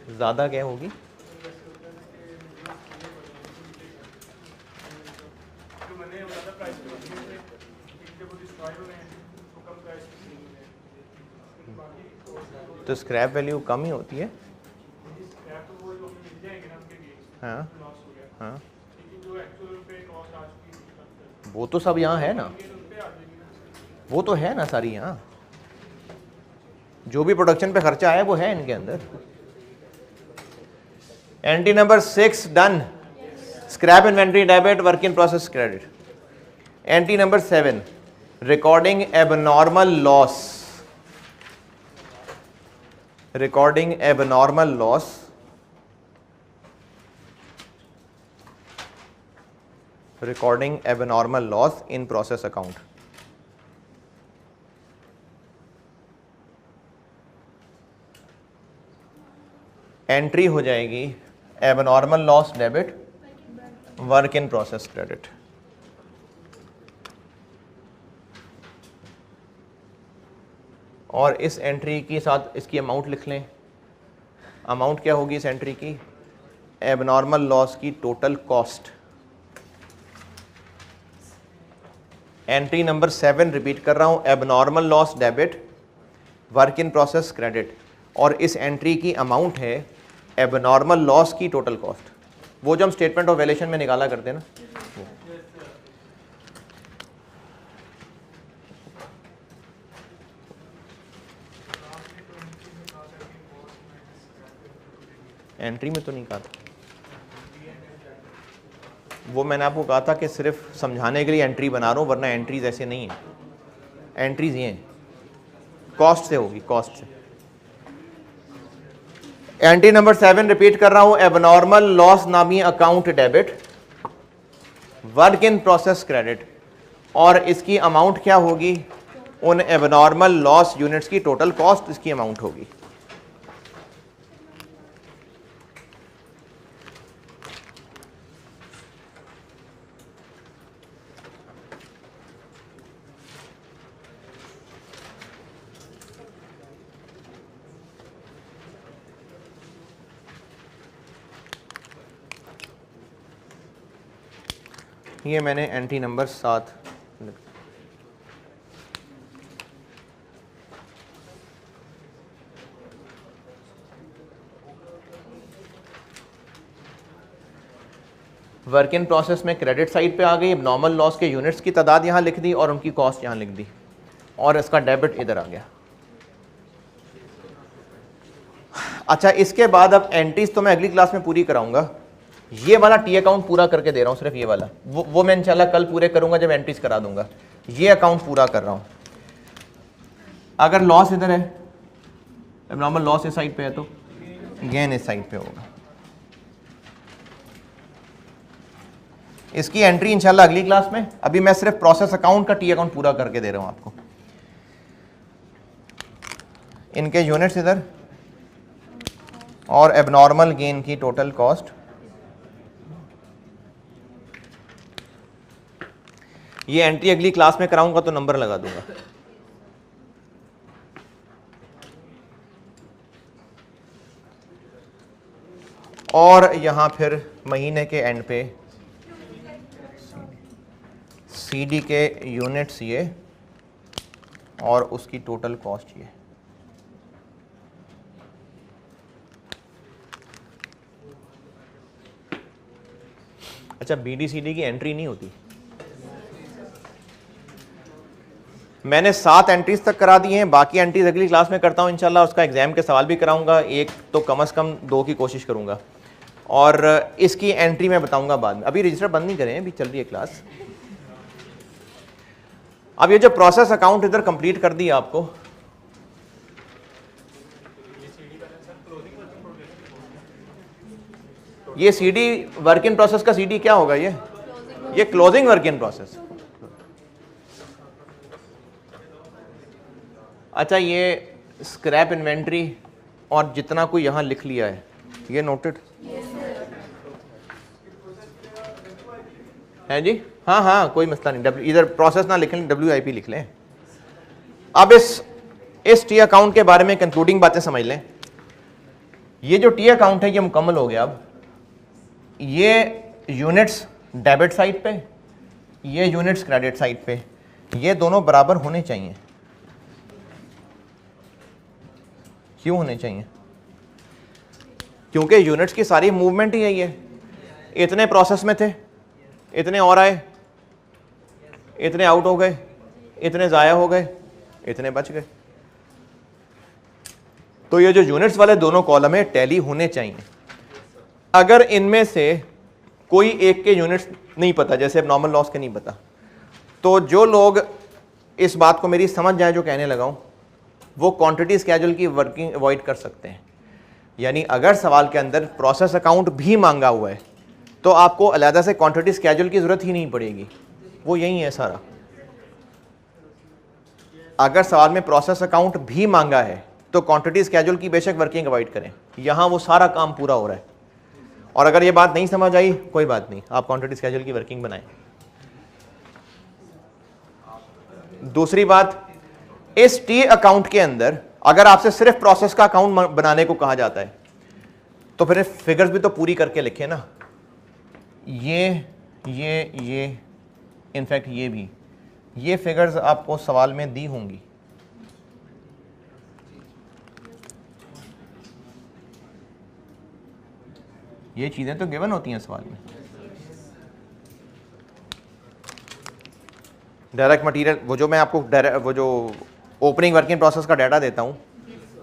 ज़्यादा क्या होगी? तो स्क्रैप वैल्यू कम ही होती है। हाँ हाँ, वो तो सब यहाँ है ना, वो तो है ना सारी यहाँ, जो भी प्रोडक्शन पे खर्चा आया वो है इनके अंदर। Entry number 6 done, scrap inventory debit, work in process credit. Entry number 7 recording abnormal loss, recording abnormal loss, recording abnormal loss in process account. Entry हो जाएगी abnormal loss debit, work in process credit. और इस entry के साथ इसकी amount लिख लें। Amount क्या होगी इस एंट्री की? एबनॉर्मल लॉस की total cost. Entry number 7 repeat कर रहा हूं, abnormal loss debit, work in process credit, और इस एंट्री की अमाउंट है एबनॉर्मल लॉस की टोटल कॉस्ट। वो जो हम स्टेटमेंट ऑफ वैल्यूएशन में निकाला करते हैं ना, एंट्री में तो नहीं कहा था वो, मैंने आपको कहा था कि सिर्फ समझाने के लिए एंट्री बना रहा हूं, वरना एंट्रीज ऐसे नहीं है। एंट्रीज ये हैं, कॉस्ट से होगी, कॉस्ट से। एंट्री नंबर 7 रिपीट कर रहा हूं, एबनॉर्मल लॉस नामी account debit, work in process credit, और इसकी अमाउंट क्या होगी? उन एबनॉर्मल लॉस यूनिट्स की टोटल कॉस्ट इसकी अमाउंट होगी। ये मैंने entry number 7 work in process में क्रेडिट साइड पे आ गई, नॉर्मल लॉस के यूनिट्स की तादाद यहाँ लिख दी और उनकी कॉस्ट यहाँ लिख दी, और इसका डेबिट इधर आ गया। अच्छा, इसके बाद अब एंट्रीज तो मैं अगली क्लास में पूरी कराऊंगा। ये वाला टी अकाउंट पूरा करके दे रहा हूँ, सिर्फ ये वाला, वो मैं इंशाल्लाह कल पूरे करूंगा जब एंट्रीज करा दूंगा। ये अकाउंट पूरा कर रहा हूँ। अगर लॉस इधर है, नॉर्मल लॉस इस साइड पे है, तो गेन इस साइड पे होगा। इसकी एंट्री इंशाल्लाह अगली क्लास में। अभी मैं सिर्फ प्रोसेस अकाउंट का टी अकाउंट पूरा करके दे रहा हूं आपको। इनके यूनिट्स इधर, और एबनॉर्मल गेन की टोटल कॉस्ट। ये एंट्री अगली क्लास में कराऊंगा तो नंबर लगा दूंगा। और यहां फिर महीने के एंड पे सीडी के यूनिट्स ये, और उसकी टोटल कॉस्ट ये। अच्छा, बीडीसीडी की एंट्री नहीं होती। मैंने 7 एंट्रीज तक करा दी हैं, बाकी एंट्रीज अगली क्लास में करता हूं इंशाल्लाह। उसका एग्जाम के सवाल भी कराऊंगा, एक तो कम से कम 2 की कोशिश करूंगा, और इसकी एंट्री मैं बताऊंगा बाद में। अभी रजिस्टर बंद नहीं करें, अभी चल रही है क्लास। अब ये जो प्रोसेस अकाउंट इधर कंप्लीट कर दिया आपको, ये सीडी वर्क इन प्रोसेस का सीडी क्या होगा? ये क्लोजिंग वर्क इन प्रोसेस। अच्छा, ये स्क्रैप इन्वेंट्री और जितना कोई यहां लिख लिया है ये नोटेड है जी? हाँ हाँ, कोई मसला नहीं। इधर प्रोसेस ना लिखें, WIP लिख लें। अब इस टी अकाउंट के बारे में कंक्लूडिंग बातें समझ लें। ये जो टी अकाउंट है ये मुकम्मल हो गया। अब ये यूनिट्स डेबिट साइड पे, ये यूनिट्स क्रेडिट साइड पे, ये दोनों बराबर होने चाहिए। क्यों होने चाहिए? क्योंकि यूनिट्स की सारी मूवमेंट ही यही है। इतने प्रोसेस में थे, इतने और आए, इतने आउट हो गए, इतने ज़ाया हो गए, इतने बच गए। तो ये जो यूनिट्स वाले दोनों कॉलम है टैली होने चाहिए। अगर इनमें से कोई एक के यूनिट्स नहीं पता, जैसे एब्नॉर्मल लॉस के नहीं पता, तो जो लोग इस बात को मेरी समझ जाए जो कहने लगा हूं, वो क्वांटिटी स्केड्यूल की वर्किंग अवॉइड कर सकते हैं। यानी अगर सवाल के अंदर प्रोसेस अकाउंट भी मांगा हुआ है तो आपको अलहदा से क्वांटिटी स्केड्यूल की जरूरत ही नहीं पड़ेगी, वो यही है सारा। अगर सवाल में प्रोसेस अकाउंट भी मांगा है तो क्वांटिटी स्केड्यूल की बेशक वर्किंग अवॉइड करें, यहां वो सारा काम पूरा हो रहा है। और अगर ये बात नहीं समझ आई, कोई बात नहीं, आप क्वांटिटी स्केड्यूल की वर्किंग बनाएं। दूसरी बात, इस टी अकाउंट के अंदर अगर आपसे सिर्फ प्रोसेस का अकाउंट बनाने को कहा जाता है तो फिर फिगर्स भी तो पूरी करके लिखे ना। ये इनफैक्ट ये भी, ये फिगर्स आपको सवाल में दी होंगी। ये चीजें तो गिवन होती हैं सवाल में। डायरेक्ट मटेरियल, वो जो मैं आपको वो जो ओपनिंग वर्किंग प्रोसेस का डाटा देता हूं,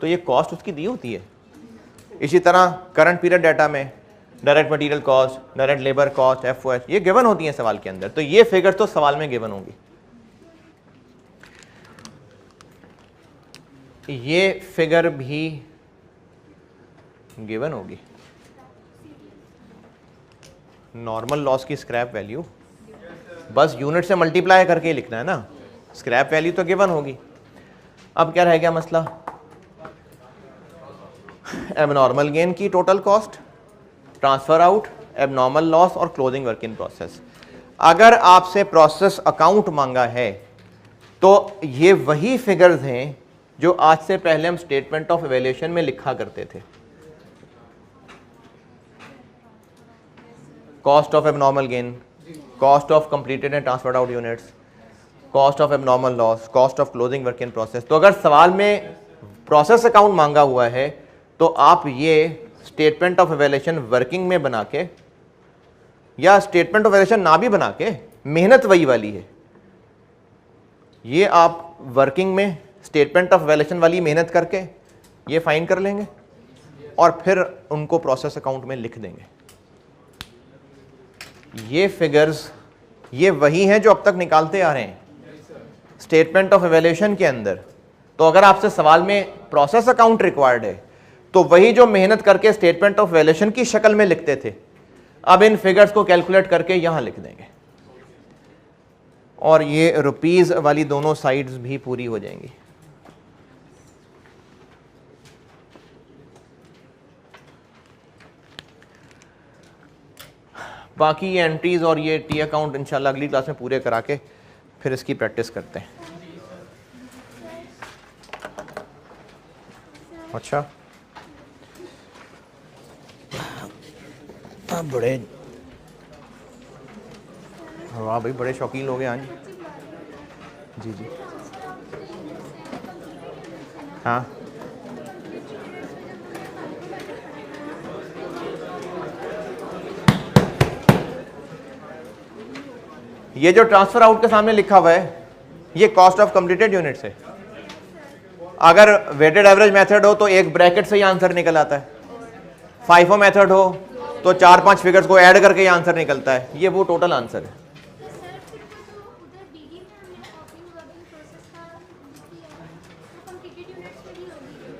तो ये कॉस्ट उसकी दी होती है। इसी तरह करंट पीरियड डाटा में direct material cost, direct labour cost, FOH, ये गिवन होती हैं सवाल के अंदर। तो ये फिगर तो सवाल में गिवन होंगी। ये फिगर भी गिवन होगी। नॉर्मल लॉस की स्क्रैप वैल्यू बस यूनिट से मल्टीप्लाई करके लिखना है ना, स्क्रैप वैल्यू तो गिवन होगी। अब क्या रह गया मसला, एबनॉर्मल गेन की total cost, transfer out, abnormal loss और क्लोजिंग वर्क इन प्रोसेस। अगर आपसे प्रोसेस अकाउंट मांगा है तो ये वही फिगर्स हैं जो आज से पहले हम स्टेटमेंट ऑफ इवैल्यूएशन में लिखा करते थे। Cost of abnormal gain, cost of completed and transferred out units, cost of abnormal loss, cost of closing work in process. तो अगर सवाल में प्रोसेस अकाउंट मांगा हुआ है तो आप ये स्टेटमेंट ऑफ इवैल्यूएशन वर्किंग में बना के, या स्टेटमेंट ऑफ इवैल्यूएशन ना भी बना के, मेहनत वही वाली है, ये आप वर्किंग में स्टेटमेंट ऑफ इवैल्यूएशन वाली मेहनत करके ये फाइंड कर लेंगे और फिर उनको प्रोसेस अकाउंट में लिख देंगे। ये फिगर्स ये वही हैं जो अब तक निकालते आ रहे हैं स्टेटमेंट ऑफ इवैल्यूएशन के अंदर। तो अगर आपसे सवाल में प्रोसेस अकाउंट रिक्वायर्ड है तो वही जो मेहनत करके स्टेटमेंट ऑफ इवैल्यूएशन की शक्ल में लिखते थे, अब इन फिगर्स को कैलकुलेट करके यहां लिख देंगे और ये रुपीस वाली दोनों साइड्स भी पूरी हो जाएंगी। बाकी ये एंट्रीज और ये टी अकाउंट इंशाल्लाह अगली क्लास में पूरे करा के फिर इसकी प्रैक्टिस करते हैं। अच्छा, बड़े वाह भाई, बड़े शौकीन लोग हैं आज। जी जी हाँ, ये जो ट्रांसफर आउट के सामने लिखा हुआ है ये कॉस्ट ऑफ कंप्लीटेड यूनिट्स है। अगर वेटेड एवरेज मेथड हो तो एक ब्रैकेट से ही आंसर निकल आता है, FIFO मेथड हो तो 4-5 फिगर्स को ऐड करके ये आंसर निकलता है। ये वो टोटल आंसर है।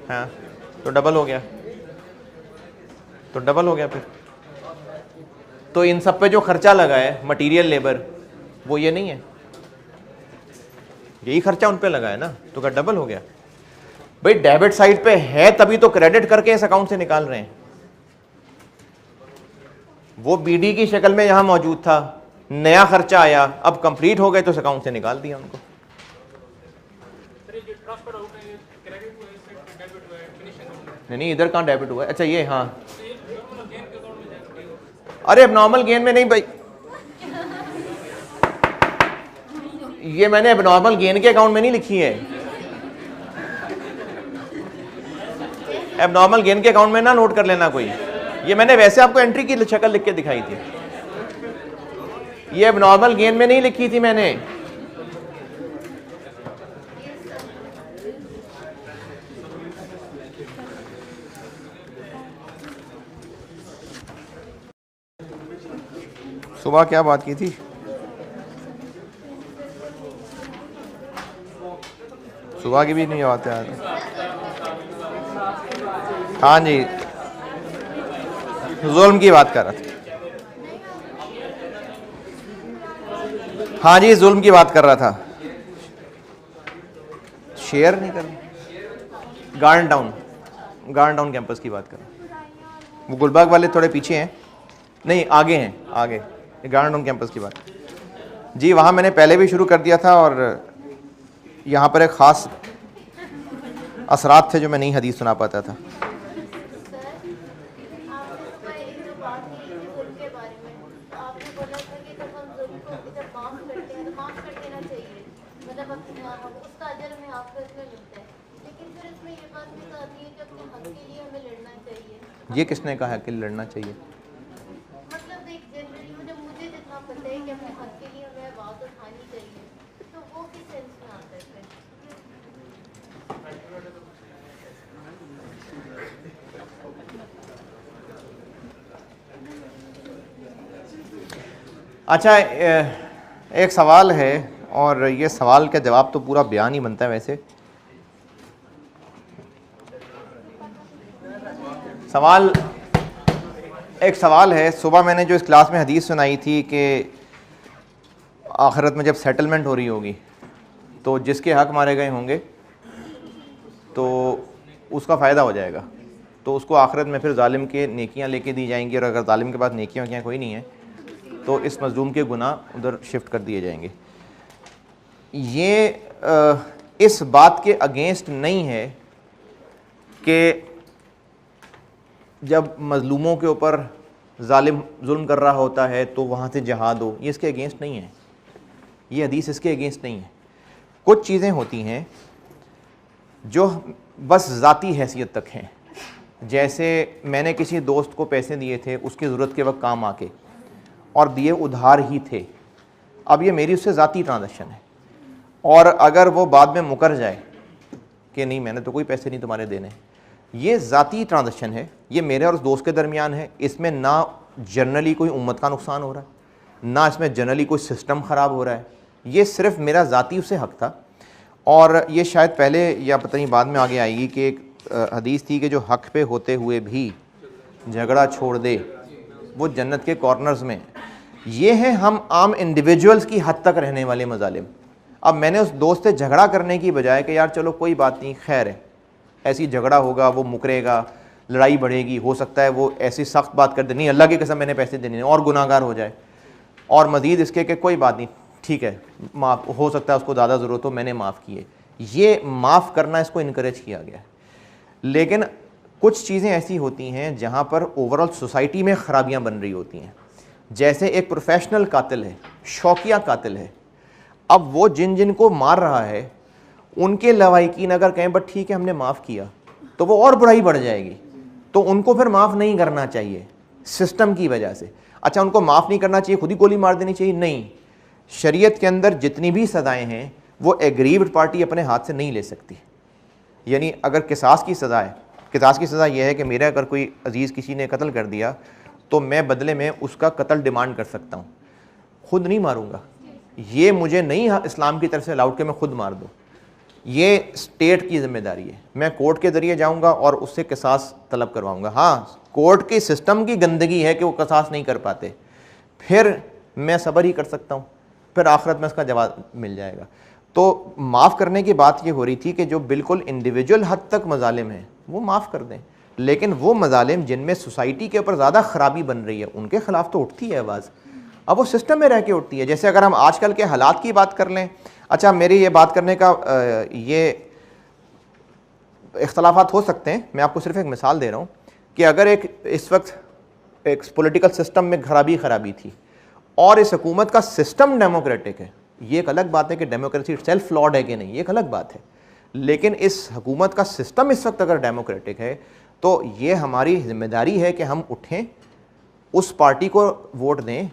हाँ, तो डबल हो गया, तो डबल हो गया फिर। तो इन सब पे जो खर्चा लगा है मटेरियल लेबर, वो ये नहीं है, यही खर्चा उन पे लगा है ना, तो क्या डबल हो गया। भाई डेबिट साइड पे है तभी तो क्रेडिट करके इस अकाउंट से निकाल रहे हैं। वो बीडी की शक्ल में यहां मौजूद था, नया खर्चा आया, अब कंप्लीट हो गए तो इस अकाउंट से निकाल दिया उनको। नहीं, इधर कहां डेबिट हुआ है? अच्छा ये, हाँ, अरे एबनॉर्मल गेन में नहीं भाई, ये मैंने एबनॉर्मल गेन के अकाउंट में नहीं लिखी है। एबनॉर्मल गेन के अकाउंट में ना नोट कर लेना कोई, ये मैंने वैसे आपको एंट्री की शक्ल लिख के दिखाई थी। ये एबनॉर्मल गेन में नहीं लिखी थी मैंने। सुबह क्या बात की थी? सुबह की भी नहीं आते यार। हाँ जी, जुल्म की बात कर रहा था। हाँ जी, जुल्म की बात कर रहा था। शेयर नहीं कर, गार्डन टाउन कैंपस की बात कर रहा हूँ। वो गुलबाग वाले थोड़े पीछे हैं, नहीं आगे हैं, आगे गार्डन टाउन कैंपस की बात जी। वहाँ मैंने पहले भी शुरू कर दिया था और यहाँ पर एक ख़ास असरात थे जो मैं नहीं हदीस सुना पाता था। ये किसने कहा है कि लड़ना चाहिए? मतलब एक जनरली मतलब मुझे जितना पता है कि अपने हक के लिए हमें आवाज़ उठानी चाहिए, तो वो किस सेंस में आता है फिर? अच्छा, एक सवाल है और ये सवाल का जवाब तो पूरा बयान ही बनता है वैसे। एक सवाल है, सुबह मैंने जो इस क्लास में हदीस सुनाई थी कि आखिरत में जब सेटलमेंट हो रही होगी तो जिसके हक मारे गए होंगे तो उसका फ़ायदा हो जाएगा, तो उसको आखिरत में फिर जालिम के नेकियां लेके दी जाएंगी, और अगर जालिम के पास नेकियां कोई नहीं है तो इस मज़लूम के गुनाह उधर शिफ्ट कर दिए जाएंगे। ये इस बात के अगेंस्ट नहीं है कि जब मज़लूमों के ऊपर जालिम जुल्म कर रहा होता है तो वहाँ से जहाद हो, ये इसके अगेंस्ट नहीं है, ये हदीस इसके अगेंस्ट नहीं है। कुछ चीज़ें होती हैं जो बस ज़ाती हैसियत तक हैं, जैसे मैंने किसी दोस्त को पैसे दिए थे उसकी ज़रूरत के वक्त काम आके, और दिए उधार ही थे, अब ये मेरी उससे ज़ाती ट्रांजैक्शन है, और अगर वो बाद में मुकर जाए कि नहीं मैंने तो कोई पैसे नहीं तुम्हारे देने, ये ज़ाती ट्रांजैक्शन है, ये मेरे और उस दोस्त के दरमियान है। इसमें ना जनरली कोई उम्मत का नुकसान हो रहा है, ना इसमें जनरली कोई सिस्टम ख़राब हो रहा है, ये सिर्फ मेरा ज़ाती उसे हक़ था। और ये शायद पहले या पता नहीं बाद में आगे आएगी कि एक हदीस थी कि जो हक़ पे होते हुए भी झगड़ा छोड़ दे वो जन्नत के कॉर्नर्स में। ये हैं हम आम इंडिविजुअल्स की हद तक रहने वाले मज़ालिम। अब मैंने उस दोस्त से झगड़ा करने की बजाय कि यार चलो कोई बात नहीं, खैर है, ऐसी झगड़ा होगा, वो मुकरेगा, लड़ाई बढ़ेगी, हो सकता है वो ऐसी सख्त बात कर दे, नहीं अल्लाह की कसम मैंने पैसे देने, और गुनाहगार हो जाए, और मज़ीद इसके कि कोई बात नहीं ठीक है माफ़, हो सकता है उसको ज़्यादा ज़रूरत हो, मैंने माफ़ किए, ये माफ़ करना इसको इनकरेज किया गया है। लेकिन कुछ चीज़ें ऐसी होती हैं जहाँ पर ओवरऑल सोसाइटी में ख़राबियाँ बन रही होती हैं, जैसे एक प्रोफेशनल कातिल है, शौकिया कातिल है, अब वो जिन को मार रहा है उनके लवाहिकीन अगर कहें बट ठीक है हमने माफ़ किया, तो वो और बुराई बढ़ जाएगी, तो उनको फिर माफ़ नहीं करना चाहिए सिस्टम की वजह से। अच्छा, उनको माफ़ नहीं करना चाहिए, खुद ही गोली मार देनी चाहिए? नहीं, शरीयत के अंदर जितनी भी सज़ाएँ हैं वो एग्रीव्ड पार्टी अपने हाथ से नहीं ले सकती। यानी अगर किसास की सज़ा है, किसास की सज़ा यह है कि मेरा अगर कोई अजीज़ किसी ने कत्ल कर दिया तो मैं बदले में उसका कत्ल डिमांड कर सकता हूँ, खुद नहीं मारूँगा, ये मुझे नहीं इस्लाम की तरफ से अलाउड कि मैं खुद मार दूँ, ये स्टेट की जिम्मेदारी है। मैं कोर्ट के ज़रिए जाऊँगा और उससे किसास तलब करवाऊँगा। हाँ, कोर्ट के सिस्टम की गंदगी है कि वो किसास नहीं कर पाते, फिर मैं सब्र ही कर सकता हूँ, फिर आखिरत में इसका जवाब मिल जाएगा। तो माफ़ करने की बात ये हो रही थी कि जो बिल्कुल इंडिविजुअल हद तक मज़ालिम हैं वो माफ़ कर दें, लेकिन वो मज़ालिम जिनमें सोसाइटी के ऊपर ज़्यादा ख़राबी बन रही है उनके ख़िलाफ़ तो उठती है आवाज़। अब वो सिस्टम में रह के उठती है। जैसे अगर हम आजकल के हालात की बात कर लें, अच्छा मेरी ये बात करने का ये इख्तलाफात हो सकते हैं, मैं आपको सिर्फ एक मिसाल दे रहा हूँ कि अगर एक इस वक्त एक पॉलिटिकल सिस्टम में खराबी थी और इस हुकूमत का सिस्टम डेमोक्रेटिक है, ये एक अलग बात है कि डेमोक्रेसी सेल्फ फ्लॉड है कि नहीं, ये एक अलग बात है, लेकिन इस हुकूमत का सिस्टम इस वक्त अगर डेमोक्रेटिक है तो ये हमारी जिम्मेदारी है कि हम उठें, उस पार्टी को वोट दें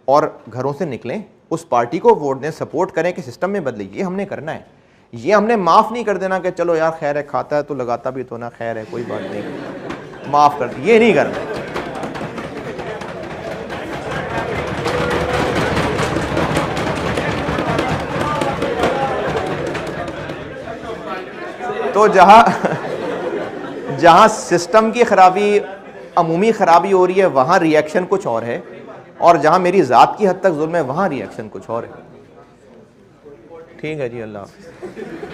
और घरों से निकलें, उस पार्टी को वोट दें, सपोर्ट करें कि सिस्टम में बदले। ये हमने करना है, ये हमने माफ़ नहीं कर देना कि चलो यार खैर है, खाता है तो लगाता भी तो ना, खैर है कोई बात नहीं, माफ़ कर, ये नहीं करना। तो जहाँ सिस्टम की खराबी, अमूमी खराबी हो रही है, वहाँ रिएक्शन कुछ और है, और जहाँ मेरी ज़ात की हद तक जुल्म है वहाँ रिएक्शन कुछ और है। ठीक है जी, अल्लाह हाफ़िज़।